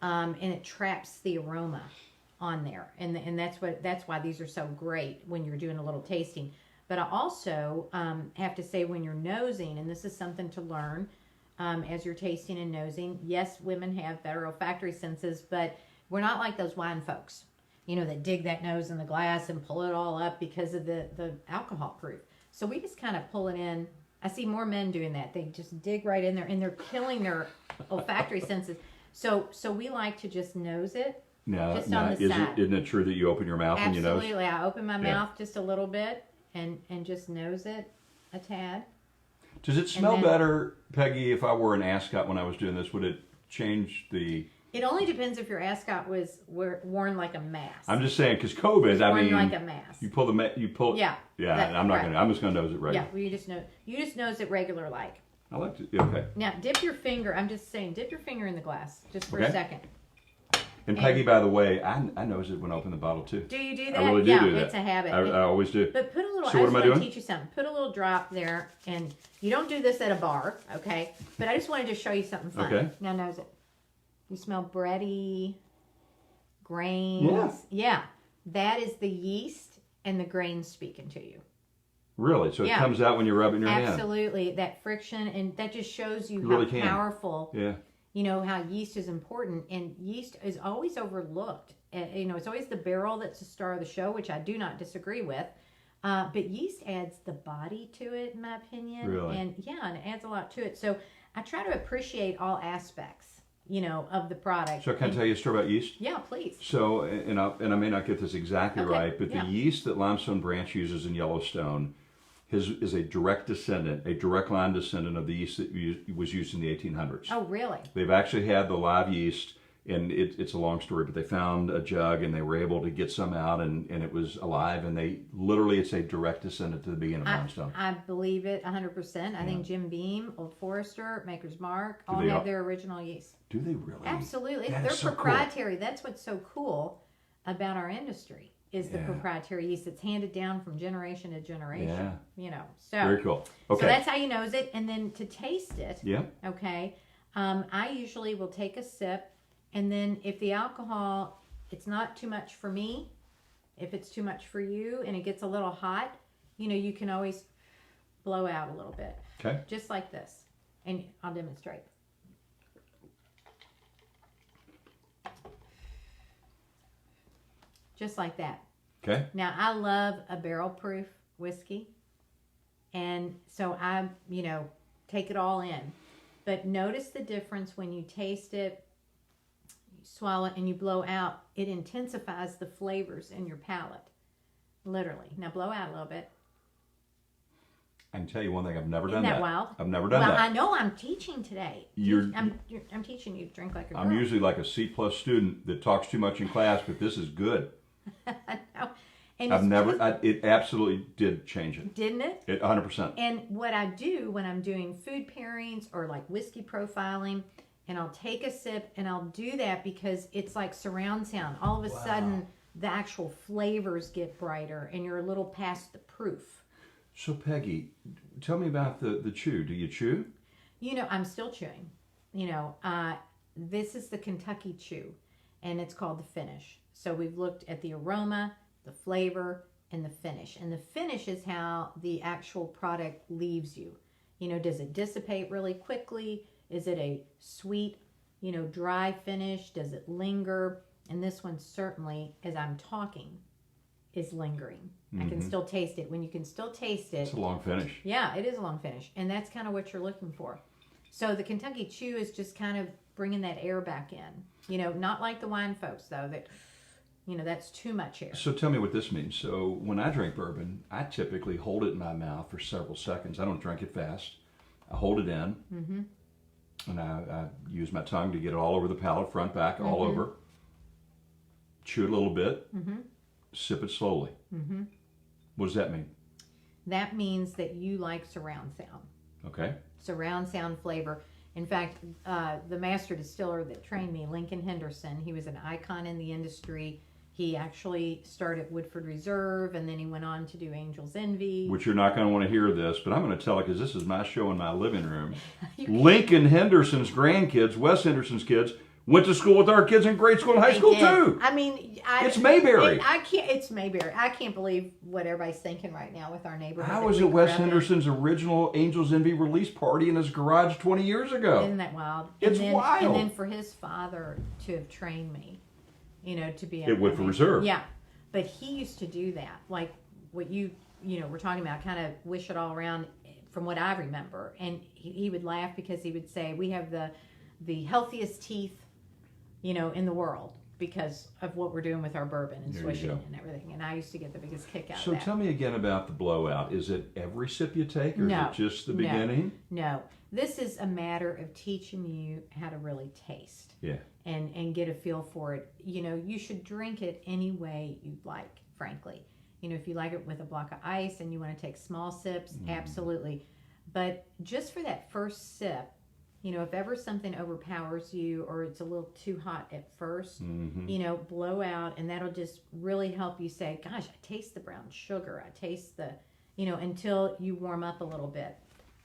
And it traps the aroma on there. And that's why these are so great when you're doing a little tasting. But I also have to say, when you're nosing, and this is something to learn as you're tasting and nosing, yes, women have better olfactory senses, but we're not like those wine folks, that dig that nose in the glass and pull it all up because of the alcohol proof. So we just kind of pull it in. I see more men doing that. They just dig right in there, and they're killing their olfactory senses. So we like to just nose it. Now, Just on the side. isn't it true that you open your mouth when you nose? Absolutely. I open my mouth just a little bit and just nose it a tad. Does it smell then- better, Peggy, if I wore an ascot when I was doing this? Would it change the... It only depends if your ascot was worn like a mask. I'm just saying, because COVID, I worn mean... like a mask. You pull you pull... Yeah. Yeah, I'm not right. going to... I'm just going to nose it right. Yeah, well, you just nose it regular like. I like to... Okay. Now, dip your finger. I'm just saying, dip your finger in the glass just for Okay. a second. And Peggy, by the way, I nose it when I open the bottle, too. Do you do that? I really do yeah, do that. it's a habit. I always do. But put a little. So I what just am I want to doing? teach you something. Put a little drop there, and you don't do this at a bar, okay? But I just wanted to show you something fun. Okay. Now nose it. You smell bready grains. Yeah. That is the yeast and the grains speaking to you. Really? So it Yeah. comes out when you rub it in your hand? Absolutely. That friction, and that just shows you You how really can. powerful. Yeah. How yeast is important, and yeast is always overlooked. It's always the barrel that's the star of the show, which I do not disagree with. But yeast adds the body to it, in my opinion. Really? And it adds a lot to it. So I try to appreciate all aspects, of the product. So can I tell you a story about yeast? Yeah, please. So, and I may not get this exactly Okay, right, but yeah. the yeast that Limestone Branch uses in Yellowstone is a direct line descendant of the yeast that was used in the 1800s. Oh, really? They've actually had the live yeast, and it's a long story, but they found a jug and they were able to get some out, and it was alive, and it's a direct descendant to the beginning of limestone. I believe it 100%. I think Jim Beam, Old Forester, Maker's Mark all they have all- their original yeast. Do they really? Absolutely. That They're is so cool. proprietary. That's what's so cool about our industry is the Yeah. proprietary yeast that's handed down from generation to generation. So Very cool. Okay. So that's how you nose it, and then to taste it. Yeah. Okay. I usually will take a sip, and then if the alcohol, it's not too much for me. If it's too much for you, and it gets a little hot, you can always blow out a little bit, Okay. just like this, and I'll demonstrate. Just like that. Okay. Now, I love a barrel proof whiskey. And so I, take it all in. But notice the difference when you taste it, you swallow it, and you blow out. It intensifies the flavors in your palate. Literally. Now, blow out a little bit. I can tell you one thing. I've never Isn't done that wild? I've never done Well, that. I know I'm teaching today. I'm teaching you to drink like a girl. I'm usually like a C+ student that talks too much in class, but this is good. I know. And I've it's never. just- It absolutely did change it. Didn't it? 100%. And what I do when I'm doing food pairings or like whiskey profiling, and I'll take a sip and I'll do that because it's like surround sound. All of a sudden, the actual flavors get brighter and you're a little past the proof. So Peggy, tell me about the chew. Do you chew? I'm still chewing. This is the Kentucky Chew, and it's called the finish. So we've looked at the aroma, the flavor, and the finish. And the finish is how the actual product leaves you. Does it dissipate really quickly? Is it a sweet, dry finish? Does it linger? And this one certainly, as I'm talking, is lingering. I can still taste it. When you can still taste it. It's a long finish. Yeah, it is a long finish. And that's kind of what you're looking for. So the Kentucky Chew is just kind of bringing that air back in. Not like the wine folks, though, that... that's too much air. So tell me what this means. So when I drink bourbon, I typically hold it in my mouth for several seconds. I don't drink it fast. I hold it in, and I use my tongue to get it all over the palate, front, back, all over. Chew it a little bit. Sip it slowly. What does that mean? That means that you like surround sound. Okay. Surround sound flavor. In fact, the master distiller that trained me, Lincoln Henderson, he was an icon in the industry. He actually started Woodford Reserve, and then he went on to do Angel's Envy. Which you're not going to want to hear this, but I'm going to tell it because this is my show in my living room. Lincoln Henderson's grandkids, Wes Henderson's kids, Went to school with our kids in grade school and high They school did. too. I mean, It's Mayberry. I can't. It's Mayberry. I can't believe what everybody's thinking right now with our neighborhood. I that was we at grew Wes up in. Henderson's original Angels Envy release party in his garage 20 years ago. Isn't that wild? It's and then, wild. And then for his father to have trained me, to be It went for reserve. Yeah, but he used to do that, like what we're talking about, kind of wish it all around. From what I remember, and he would laugh because he would say, "We have the healthiest teeth, in the world because of what we're doing with our bourbon and There you swishing go. and everything." And I used to get the biggest kick out So of that. tell me again about the blowout. Is it every sip you take, or No. is it just the No. beginning? No, this is a matter of teaching you how to really taste. Yeah. And get a feel for it. You should drink it any way you like, frankly. If you like it with a block of ice and you want to take small sips, absolutely. But just for that first sip, if ever something overpowers you or it's a little too hot at 1st, blow out, and that'll just really help you say, gosh, I taste the brown sugar. I taste the, until you warm up a little bit.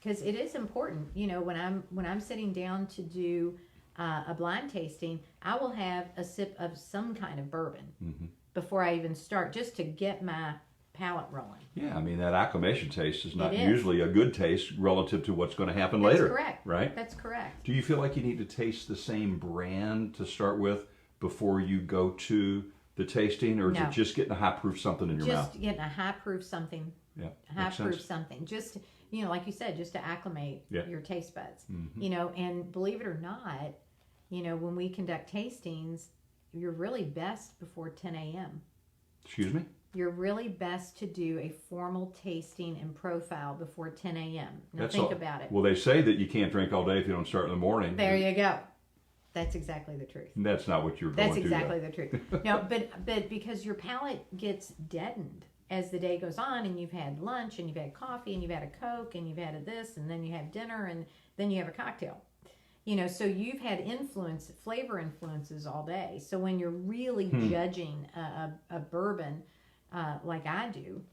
Because it is important, when I'm sitting down to do a blind tasting, I will have a sip of some kind of bourbon before I even start, just to get my palate rolling. Yeah, I mean, that acclimation taste is not It is. usually a good taste relative to what's going to happen That's later. correct. Right? That's correct. Do you feel like you need to taste the same brand to start with before you go to the tasting, or is No. it just getting a high proof something in your mouth? Just getting a high proof something, Yeah, high makes proof sense. something. Just, like you said, just to acclimate Yeah. your taste buds. And believe it or not, when we conduct tastings, you're really best before 10 a.m. Excuse me? You're really best to do a formal tasting and profile before 10 a.m. Now That's think all. about it. Well, they say that you can't drink all day if you don't start in the morning. There you go. That's exactly the truth. That's not what you're going That's to. exactly the truth. No, but because your palate gets deadened as the day goes on, and you've had lunch, and you've had coffee, and you've had a Coke, and you've had a this, and then you have dinner, and then you have a cocktail. So you've had flavor influences all day. So when you're really judging a bourbon, like I do,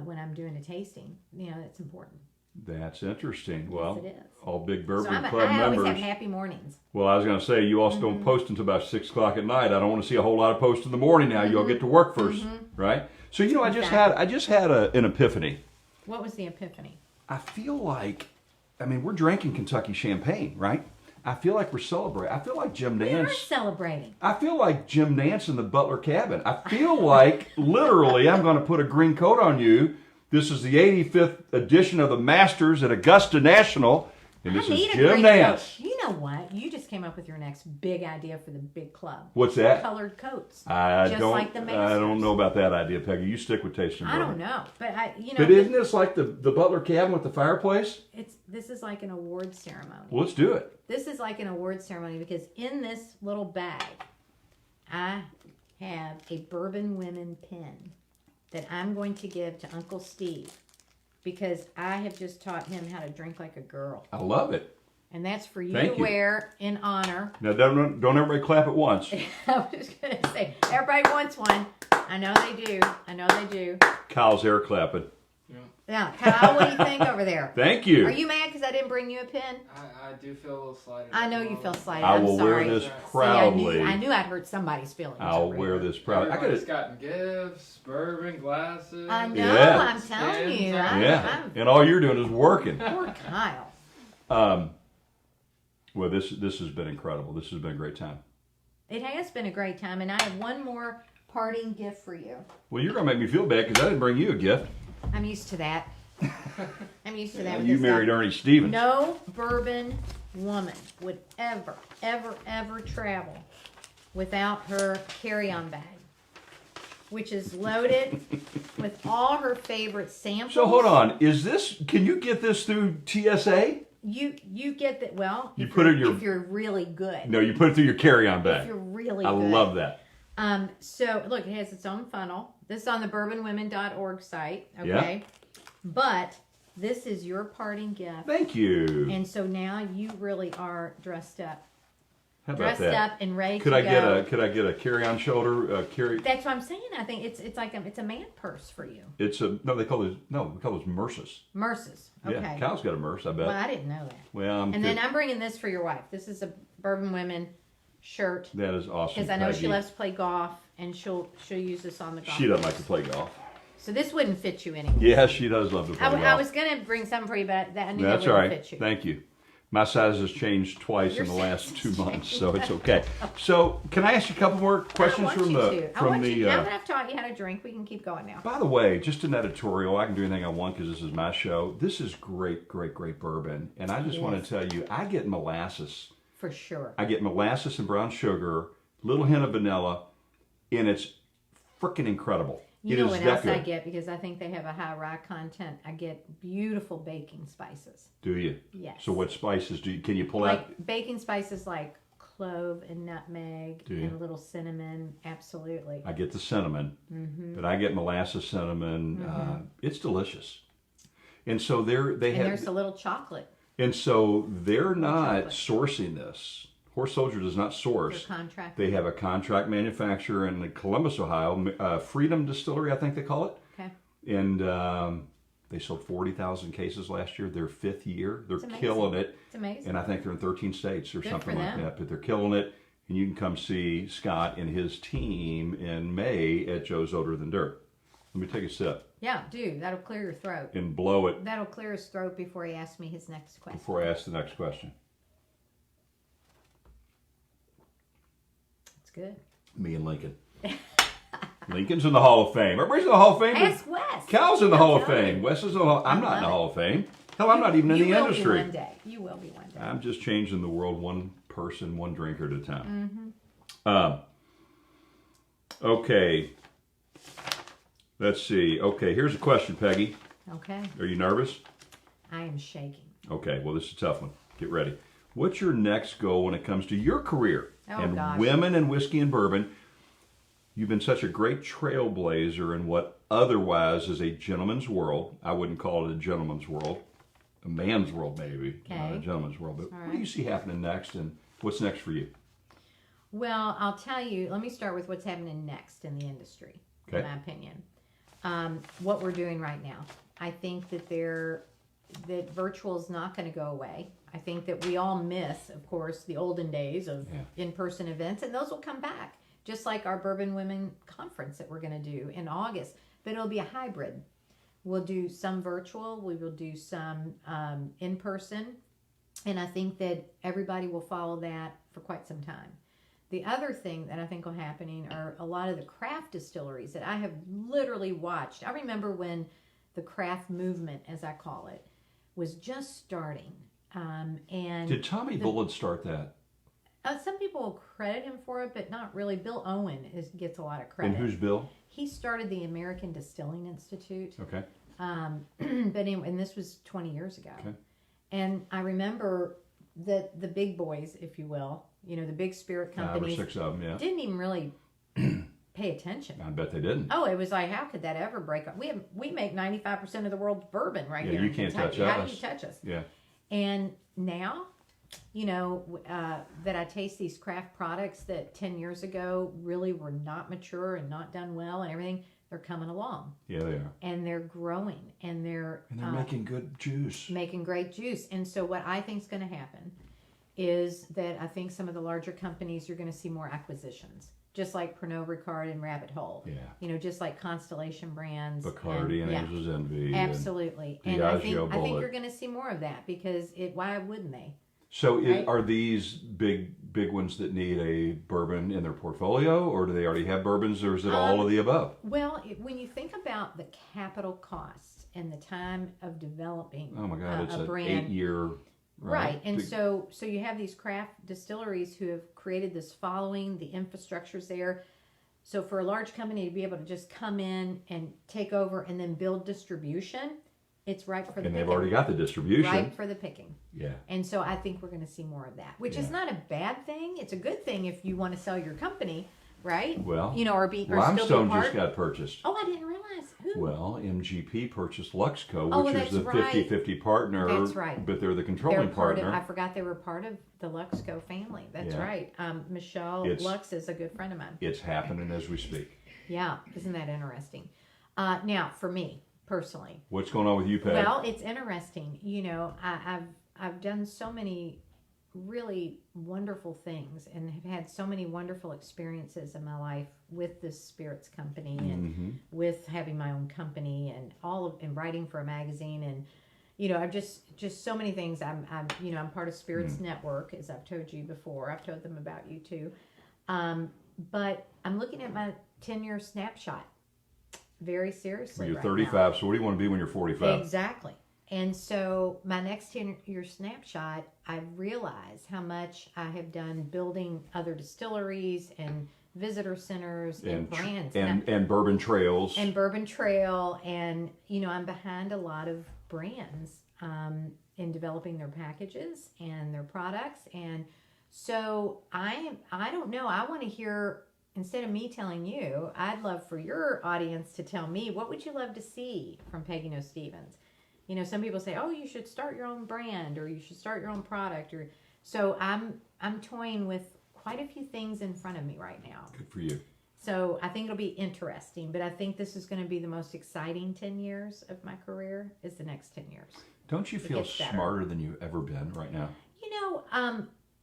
when I'm doing a tasting, that's important. That's interesting. Well, it is. all Big So Bourbon I Club always members. have happy mornings. Well, I was going to say, you also don't post until about 6 o'clock at night. I don't want to see a whole lot of posts in the morning now. You'll get to work first, right? So, I just had an epiphany. What was the epiphany? I feel like, we're drinking Kentucky champagne, right? I feel like we're celebrating. I feel like Jim We are Nance. celebrating. I feel like Jim Nance in the Butler cabin. I feel like, literally, I'm going to put a green coat on you. This is the 85th edition of the Masters at Augusta National, and this I is need a Jim green Nance. coat. You know what? You just came up with your next big idea for the big club. What's that? Colored coats. I Just don't. like the I Masters. don't know about that idea, Peggy. You stick with tasting I bourbon. don't know, but But isn't this like the Butler cabin with the fireplace? this is like an award ceremony. Well, let's do it. This is like an award ceremony because in this little bag, I have a Bourbon Women pin that I'm going to give to Uncle Steve because I have just taught him how to drink like a girl. I love it. And that's for you Thank to you. wear in honor. Now, don't everybody clap at once. I was going to say, everybody wants one. I know they do. I know they do. Kyle's air clapping. Now, Kyle, what do you think over there? Thank you. Are you mad because I didn't bring you a pin? I do feel a little slighted. I know you feel slighted. I I'm will sorry. wear this See, proudly. I knew I'd hurt somebody's feelings. I'll over wear here. this proudly. Everybody's gotten gifts, bourbon glasses. I know. Yeah. I'm telling you. Yeah, and all you're doing is working. Poor Kyle. Well, this has been incredible. This has been a great time. It has been a great time, and I have one more parting gift for you. Well, you're gonna make me feel bad because I didn't bring you a gift. I'm used to that. I'm used to that. with You this married stuff. Ernie Stevens. No bourbon woman would ever travel without her carry-on bag, which is loaded with all her favorite samples. So hold on. Can you get this through TSA? You get that. Well, You put it in your. if you're really good. No, you put it through your carry-on If bag. you're really I good. love that. So look, it has its own funnel. This is on the bourbonwomen.org site. Okay. But this is your parting gift. Thank you. And so now you really are dressed up. How about Dressed that? up and ready Could to I go. get a carry-on shoulder carry? That's what I'm saying. I think it's like it's a man purse for you. It's a we call those Merces. Merces. Okay. Yeah, Kyle's got a Merce, I bet. Well, I didn't know that. Well, And then I'm bringing this for your wife. This is a Bourbon Women shirt That is awesome, because I know she Peggy. loves to play golf, and she'll use this on the golf. She doesn't course. like to play golf. So this wouldn't fit you anyway. Yeah, she does love to play golf. I was gonna bring something for you, but I knew That's that all wouldn't right. fit you. Thank you. My size has changed twice Your in the last size 2 has months, changed. so it's okay. So, can I ask you a couple more questions I want from you the to. Now that I've taught you how to drink, we can keep going now. By the way, just an editorial. I can do anything I want because this is my show. This is great, great, great bourbon, and I just want to tell you, I get molasses. For sure. I get molasses and brown sugar, little hint of vanilla, and it's freaking incredible. You It know is what that else I good. get, because I think they have a high rye content? I get beautiful baking spices. Do you? Yes. So what spices do you? Can you pull out? Like baking spices like clove and nutmeg Do you? and a little cinnamon. Absolutely. I get the cinnamon, but I get molasses cinnamon. It's delicious. And so they And have, there's a little chocolate. and so they're not chocolate. sourcing this. Horse Soldier does not Their source. contract. They have a contract manufacturer in Columbus, Ohio, Freedom Distillery, I think they call it. Okay. And they sold 40,000 cases last year. Their 5th year. They're amazing. killing it. It's amazing. And I think they're in 13 states or Good something for like them. that. But they're killing it. And you can come see Scott and his team in May at Joe's Odor Than Dirt. Let me take a sip Yeah, dude, that'll clear your throat. and blow it That'll clear his throat before he asks me his next question. before I ask the next question. It's good. Me and Lincoln. Lincoln's in the Hall of Fame. Everybody's in the Hall of Fame. Ask Wes. Cal's in the He'll Hall of tell Fame. you. Wes is in the Hall. I'm I not in the love Hall of Fame. Hell, I'm not even in You the will industry. be one day. You will be one day. I'm just changing the world one person, one drinker at a time. Okay. Let's see. Okay, here's a question, Peggy. Okay. Are you nervous? I am shaking. Okay, well, this is a tough one. Get ready. What's your next goal when it comes to your career Oh, and gosh. women and whiskey and bourbon? You've been such a great trailblazer in what otherwise is a gentleman's world. I wouldn't call it a gentleman's world. A man's world, maybe. Not a Okay. gentleman's world. But All what do you right. see happening next, and what's next for you? Well, I'll tell you, let me start with what's happening next in the industry, Okay. in my opinion. What we're doing right now. I think that that virtual is not going to go away. I think that we all miss, of course, the olden days of Yeah. in-person events, and those will come back. Just like our Bourbon Women Conference that we're going to do in August. But it'll be a hybrid. We'll do some virtual, we will do some in-person, and I think that everybody will follow that for quite some time. The other thing that I think will happen are a lot of the craft distilleries that I have literally watched. I remember when the craft movement, as I call it, was just starting. And Did Tommy Bullard start that? some people will credit him for it, but not really. Bill Owen gets a lot of credit. And who's Bill? He started the American Distilling Institute. Okay. But anyway, and this was 20 years ago. Okay. And I remember that the big boys, if you will, the big spirit 5 or companies 6 of them, yeah. didn't even really pay attention. I bet they didn't. Oh, it was like, how could that ever break up? We make 95% of the world's bourbon right Yeah, here. you in can't Kentucky. touch How us. do you touch us? Yeah. And now, that I taste these craft products that 10 years ago really were not mature and not done well and everything, they're coming along Yeah, they are. and they're growing and they're making good juice. making great juice. And so what I think is going to happen is that I think some of the larger companies, you're going to see more acquisitions, just like Pernod Ricard and Rabbit Hole. Yeah. Just like Constellation Brands. Bacardi and yeah. Angel's Envy. Absolutely. And Diageo I think Bullet. you're going to see more of that because why wouldn't they? So Right. are these big ones that need a bourbon in their portfolio, or do they already have bourbons, or is it all of the above? Well, when you think about the capital costs and the time of developing Oh my God, it's a an brand, 8-year. right? And to- so you have these craft distilleries who have created this following, the infrastructure's there. So for a large company to be able to just come in and take over and then build distribution, it's right for the and they've picking. already got the distribution. Right for the picking. Yeah. And so I think we're going to see more of that, which is Yeah. not a bad thing. It's a good thing if you want to sell your company, right? Well, or still be a Limestone part. just got purchased. Oh, I didn't realize who. Well, MGP purchased Luxco, Oh, which is that's the right. 50-50 partner. That's right. But they're the They're controlling part partner. of. I forgot they were part of the Luxco family. That's Yeah. right. Michelle It's- Lux is a good friend of mine. It's happening as we speak. Yeah, isn't that interesting? Now, for me personally, What's going on with you, Pat? well, it's interesting. I've done so many really wonderful things and have had so many wonderful experiences in my life with this spirits company and with having my own company and and writing for a magazine. And I've just so many things. I'm part of Spirits Network, as I've told you before. I've told them about you too. But I'm looking at my 10-year snapshot very seriously. You're right 35, now. so what do you want to be when you're 45? Exactly. And so my next 10-year snapshot, I realize how much I have done building other distilleries and visitor centers and brands. And Bourbon Trails. And Bourbon Trail. And, I'm behind a lot of brands in developing their packages and their products. And so I don't know. I want to hear, instead of me telling you, I'd love for your audience to tell me, what would you love to see from Peggy No Stevens? Some people say, oh, you should start your own brand or you should start your own product. So I'm toying with quite a few things in front of me right now. Good for you. So I think it'll be interesting, but I think this is going to be the most exciting 10 years of my career is the next 10 years. Don't you feel smarter than you've ever been right now?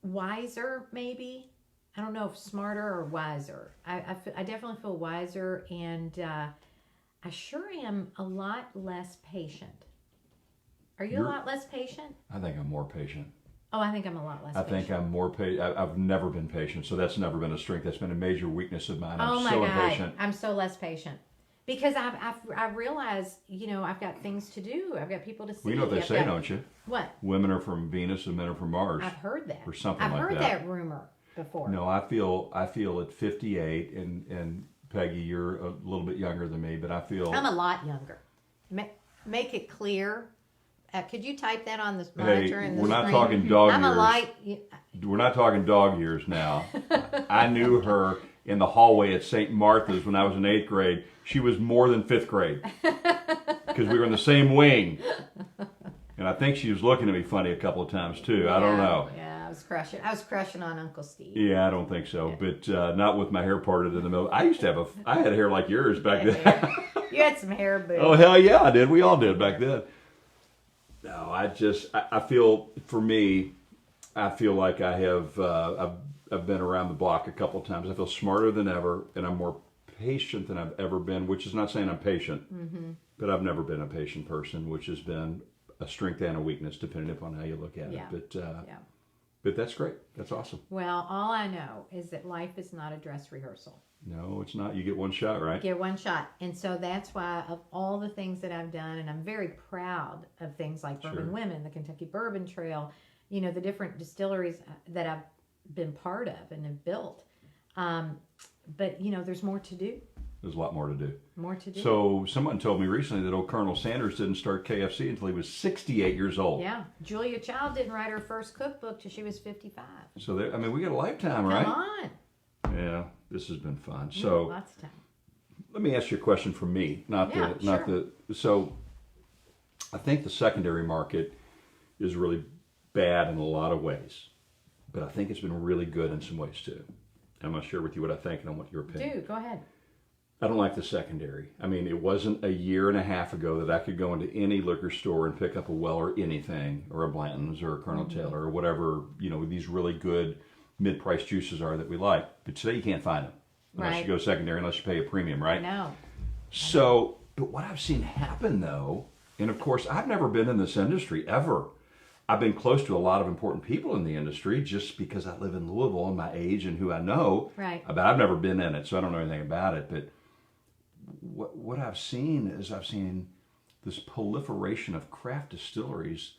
Wiser maybe. I don't know if smarter or wiser. I definitely feel wiser, and I sure am a lot less patient. Are you a lot less patient? I think I'm more patient. Oh, I think I'm a lot less patient. I think I'm more patient. I've never been patient, so that's never been a strength. That's been a major weakness of mine. I'm so impatient. I'm so less patient. Because I've realized, I've got things to do. I've got people to see. Well, you know what they say, don't you? What? Women are from Venus and men are from Mars. I've heard that. Or something like that. I've heard that rumor before. No, I feel at 58, and Peggy, you're a little bit younger than me, but I feel... I'm a lot younger. Make it clear. Could you type that on the monitor? Hey, and the we're not screen? talking dog I'm years. a light... We're not talking dog years now. I knew her in the hallway at St. Martha's when I was in 8th grade. She was more than 5th grade because we were in the same wing. And I think she was looking at me funny a couple of times too. Yeah, I don't know. Yeah, I was crushing on Uncle Steve. Yeah, I don't think so. But not with my hair parted in the middle. I used to I had hair like yours back then. You had some hair, boo. Oh, hell yeah, I did. We all did back then. No, I feel, for me, I feel like I have, I've been around the block a couple of times. I feel smarter than ever, and I'm more patient than I've ever been, which is not saying I'm patient, but I've never been a patient person, which has been a strength and a weakness, depending upon how you look at it. But that's great. That's awesome. Well, all I know is that life is not a dress rehearsal. No, it's not. You get one shot, right? Get one shot. And so that's why, of all the things that I've done, and I'm very proud of things like Bourbon Women, the Kentucky Bourbon Trail, the different distilleries that I've been part of and have built. But, there's more to do. There's a lot more to do. More to do. So someone told me recently that old Colonel Sanders didn't start KFC until he was 68 years old. Yeah. Julia Child didn't write her first cookbook till she was 55. So, we got a lifetime, right? Come on. Yeah, this has been fun. So, lots of time. Let me ask you a question from me, So, I think the secondary market is really bad in a lot of ways, but I think it's been really good in some ways too. I'm going to share with you what I think and I want your opinion. Dude, go ahead. I don't like the secondary. It wasn't a year and a half ago that I could go into any liquor store and pick up a Weller anything, or a Blanton's, or a Colonel Taylor, or whatever, these really good mid-price juices are that we like. But today you can't find them unless you go secondary, unless you pay a premium, right? No. So, but what I've seen happen though, and of course I've never been in this industry ever. I've been close to a lot of important people in the industry just because I live in Louisville and my age and who I know. Right. But I've never been in it, so I don't know anything about it. But what I've seen is this proliferation of craft distilleries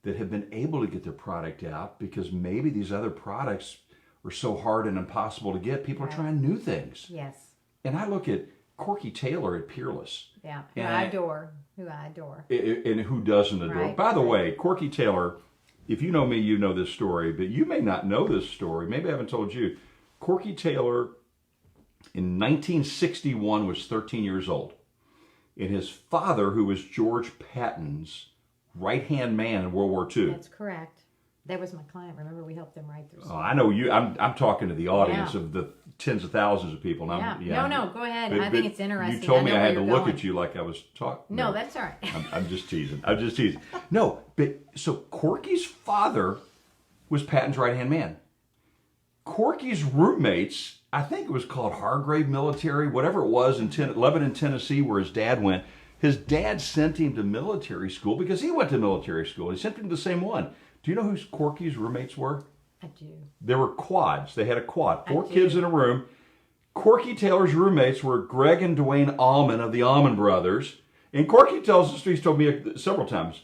that have been able to get their product out because maybe these other products were so hard and impossible to get. People are trying new things. Yes. And I look at Corky Taylor at Peerless. Yeah, who I adore. And who doesn't adore. Right. By the way, Corky Taylor, if you know me, you know this story, but you may not know this story. Maybe I haven't told you. Corky Taylor in 1961 was 13 years old. And his father, who was George Patton's right-hand man in World War II. That's correct. That was my client. Remember, we helped them write their story. Oh, I know you. I'm talking to the audience of the tens of thousands of people. And No, go ahead. I think it's interesting. You told me I had to you're look going. at you like I was talking. No, that's all right. I'm just teasing. No, but so Corky's father was Patton's right-hand man. Corky's roommates, I think it was called Hargrave Military, whatever it was in Lebanon, Tennessee, where his dad went. His dad sent him to military school because he went to military school. He sent him to the same one. Do you know who Corky's roommates were? I do. They were quads. They had a quad. Four I do. kids in a room. Corky Taylor's roommates were Greg and Dwayne Allman of the Allman Brothers. And Corky tells the story, he's told me several times.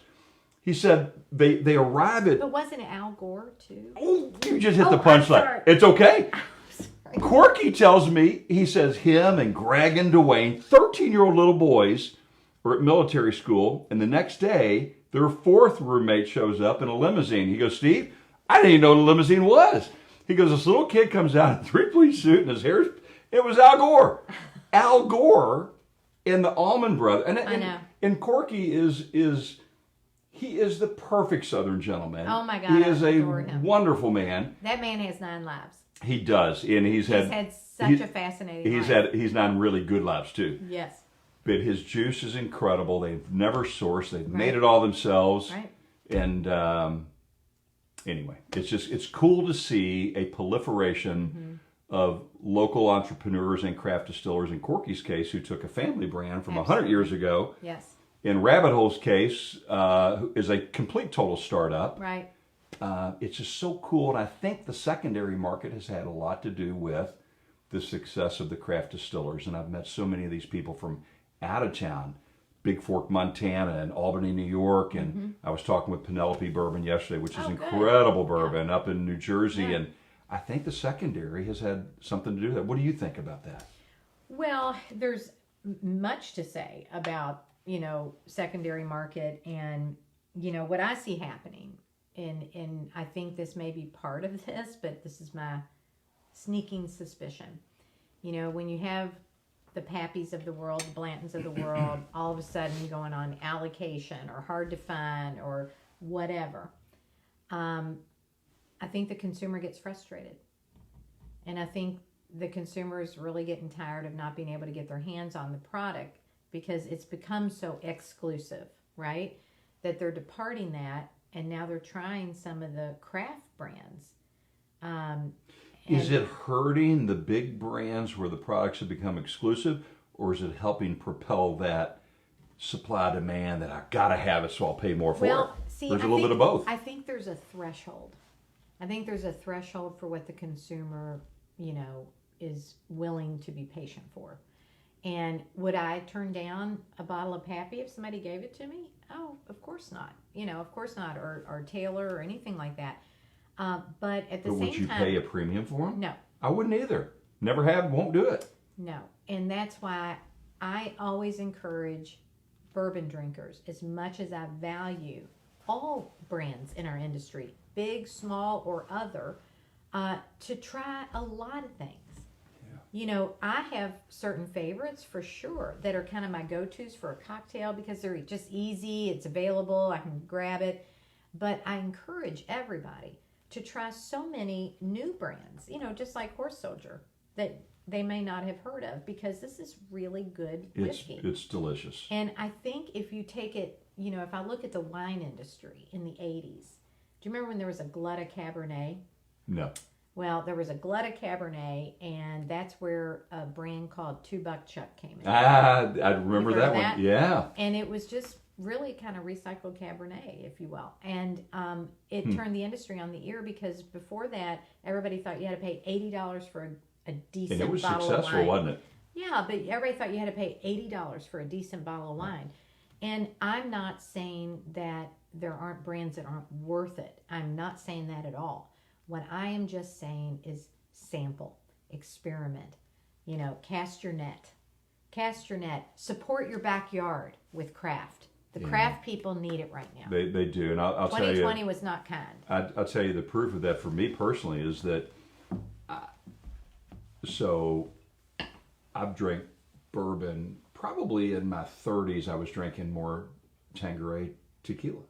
He said they arrive at... But wasn't it Al Gore, too? Oh, you just hit Oh, the I'm punchline. sorry. It's okay. Sorry. Corky tells me, he says him and Greg and Dwayne, 13-year-old little boys, were at military school. And the next day, their fourth roommate shows up in a limousine. He goes, Steve, I didn't even know what a limousine was. He goes, this little kid comes out in a three-piece suit and his hair's... It was Al Gore. Al Gore and the Allman Brothers. I know. And Corky he is the perfect Southern gentleman. Oh my God, He I is adore a him. wonderful man. That man has 9 lives. He does, and he's had such a fascinating life. he's 9 really good lives too. Yes. But his juice is incredible. They've never sourced. They've made Right. it all themselves. Right. And anyway, it's cool to see a proliferation of local entrepreneurs and craft distillers. In Corky's case, who took a family brand from 100 years ago. Yes. In Rabbit Hole's case, is a complete total startup. Right. It's just so cool, and I think the secondary market has had a lot to do with the success of the craft distillers. And I've met so many of these people from out of town, Big Fork, Montana, and Albany, New York, and I was talking with Penelope Bourbon yesterday, which is Oh, good. incredible bourbon up in New Jersey, Yeah. and I think the secondary has had something to do with that. What do you think about that? Well, there's much to say about, secondary market and, what I see happening. And I think this may be part of this, but this is my sneaking suspicion. When you have the Pappies of the world, the Blantons of the world, all of a sudden going on allocation or hard to find or whatever, I think the consumer gets frustrated. And I think the consumer is really getting tired of not being able to get their hands on the product because it's become so exclusive, right? That they're departing that, and now they're trying some of the craft brands. Is it hurting the big brands where the products have become exclusive, or is it helping propel that supply demand that I gotta have it so I'll pay more for it? See, There's a little bit of both. I think there's a threshold. I think there's a threshold for what the consumer, is willing to be patient for. And would I turn down a bottle of Pappy if somebody gave it to me? Oh, of course not. Of course not. Or Taylor or anything like that. But at the But same would you time, pay a premium for them? no. I wouldn't either. Never have, won't do it. No, and that's why I always encourage bourbon drinkers, as much as I value all brands in our industry, big, small, or other, to try a lot of things. I have certain favorites for sure that are kind of my go-tos for a cocktail because they're just easy, it's available, I can grab it. But I encourage everybody to try so many new brands, just like Horse Soldier, that they may not have heard of because this is really good whiskey. It's delicious. And I think if you take it, if I look at the wine industry in the 80s, do you remember when there was a Glutta Cabernet? No. Well, there was a Glutta Cabernet, and that's where a brand called Two Buck Chuck came in. I remember You've heard that of one. that? Yeah. And it was just really kind of recycled Cabernet, if you will. And it turned the industry on the ear because before that, everybody thought you had to pay $80 for a decent And it was bottle successful, of wine. wasn't it? Yeah, but everybody thought you had to pay $80 for a decent bottle of wine. And I'm not saying that there aren't brands that aren't worth it. I'm not saying that at all. What I am just saying is sample, experiment, cast your net. Cast your net. Support your backyard with craft. The craft people need it right now. They do. And I'll tell you. 2020 was not kind. I'll tell you the proof of that for me personally is that I've drank bourbon probably in my 30s. I was drinking more Tanqueray tequila.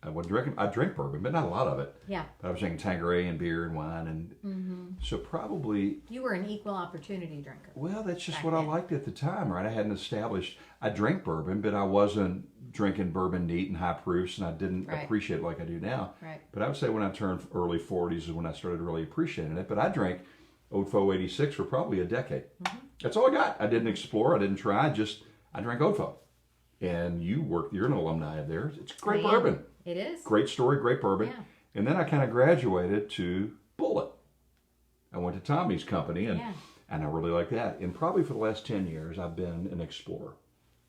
I drink bourbon, but not a lot of it. Yeah. But I was drinking Tanqueray and beer and wine, and so probably. You were an equal opportunity drinker. Well, that's just Back what I then. liked at the time, right? I hadn't established. I drank bourbon, but I wasn't drinking bourbon neat and high proofs, and I didn't Right. appreciate it like I do now. Right. But I would say when I turned early 40s is when I started really appreciating it. But I drank Old Foe 86 for probably a decade. That's all I got. I didn't explore. I didn't try. I drank Old Foe. And you're an alumni of theirs. It's great I am. bourbon. It is. Great story, great bourbon. Yeah. And then I kind of graduated to Bullet. I went to Tommy's company, and I really like that. And probably for the last 10 years, I've been an explorer.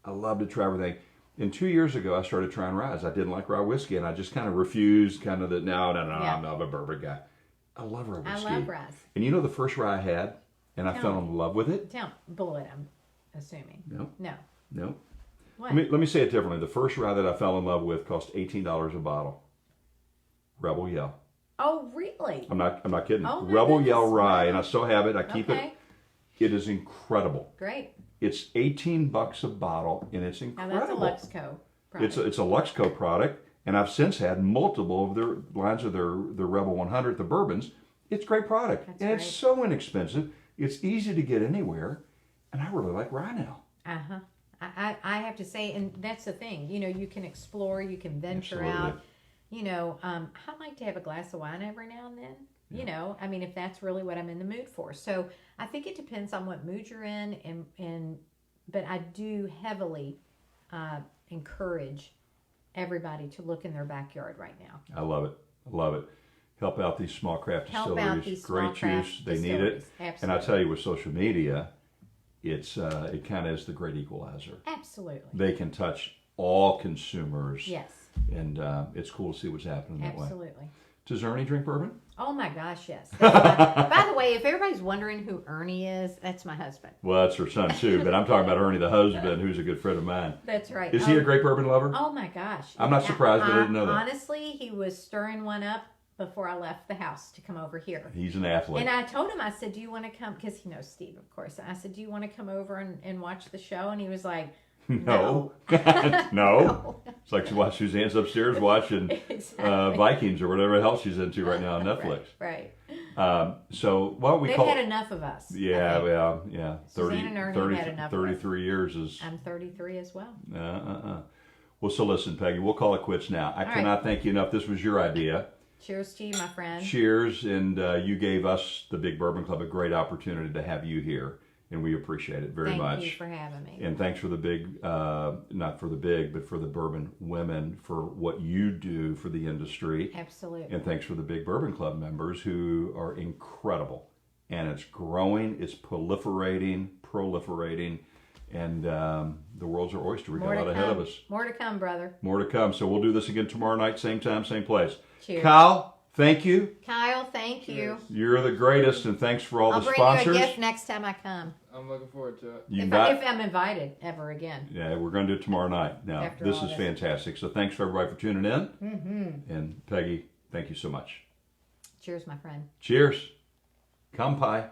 I love to try everything. And 2 years ago, I started trying ryes. I didn't like rye whiskey, and I just kind of refused, no, I'm not a bourbon guy. I love rye whiskey. I love ryes. And you know the first rye I had, and I fell in love with it? Tell Bullet, I'm assuming. No. No. What? Let me say it differently. The first rye that I fell in love with cost $18 a bottle. Rebel Yell. Oh, really? I'm not kidding. Oh, my Rebel goodness. Yell rye, Wow. and I still have it. I keep it. Okay. It is incredible. Great. It's $18 a bottle, and it's Now incredible. that's a Luxco product. It's a Luxco product, and I've since had multiple of their lines of their Rebel 100, the bourbons. It's a great product, That's and it's great. so inexpensive. It's easy to get anywhere, and I really like rye now. Uh-huh. I have to say, and that's the thing, you can explore, you can venture Absolutely. out. I like to have a glass of wine every now and then. If that's really what I'm in the mood for. So I think it depends on what mood you're in, but I do heavily encourage everybody to look in their backyard right now. I love it. I love it. Help out these small craft Help distilleries. out these Great small craft juice. They need it. distilleries. Absolutely. And I tell you, with social media, it kind of is the great equalizer. Absolutely. They can touch all consumers. Yes. And it's cool to see what's happening that way. Absolutely. Does Ernie drink bourbon? Oh my gosh, yes. By the way, if everybody's wondering who Ernie is, that's my husband. Well, that's her son too, but I'm talking about Ernie, the husband, who's a good friend of mine. That's right. Is he a great bourbon lover? Oh my gosh. I'm not surprised, but I didn't know that. Honestly, he was stirring one up before I left the house to come over here. He's an athlete. And I told him, I said, do you want to come? Because he knows Steve, of course. I said, do you want to come over and watch the show? And he was like, No. no. No. It's like she watched Suzanne's upstairs watching Exactly. Vikings or whatever the hell she's into right now on Netflix. Right. So why don't we They've call had it? enough of us. I Yeah, think. well, yeah. Suzanne and Ernie had enough of us. 33 years is. I'm 33 as well. Well, so listen, Peggy, we'll call it quits now. I All cannot thank you enough. This was your idea. Cheers to you, my friend. Cheers, and you gave us, the Big Bourbon Club, a great opportunity to have you here, and we appreciate it very much. Thank you for having me. And thanks for the big, not for the big, but for the bourbon women, for what you do for the industry. Absolutely. And thanks for the Big Bourbon Club members who are incredible. And it's growing, it's proliferating, and the world's our oyster. We got a lot ahead of us. More to come, brother. More to come. So we'll do this again tomorrow night, same time, same place. Cheers. Kyle, thank you. Kyle, thank you. Cheers. You're the greatest, and thanks for all I'll the bring sponsors. you a gift next time I come. I'm looking forward to it. You If got, I'm invited ever again. yeah, we're going to do it tomorrow night. Now, After this all is this. fantastic. So thanks for everybody for tuning in. Mm-hmm. And Peggy, thank you so much. Cheers, my friend. Cheers. Kampai.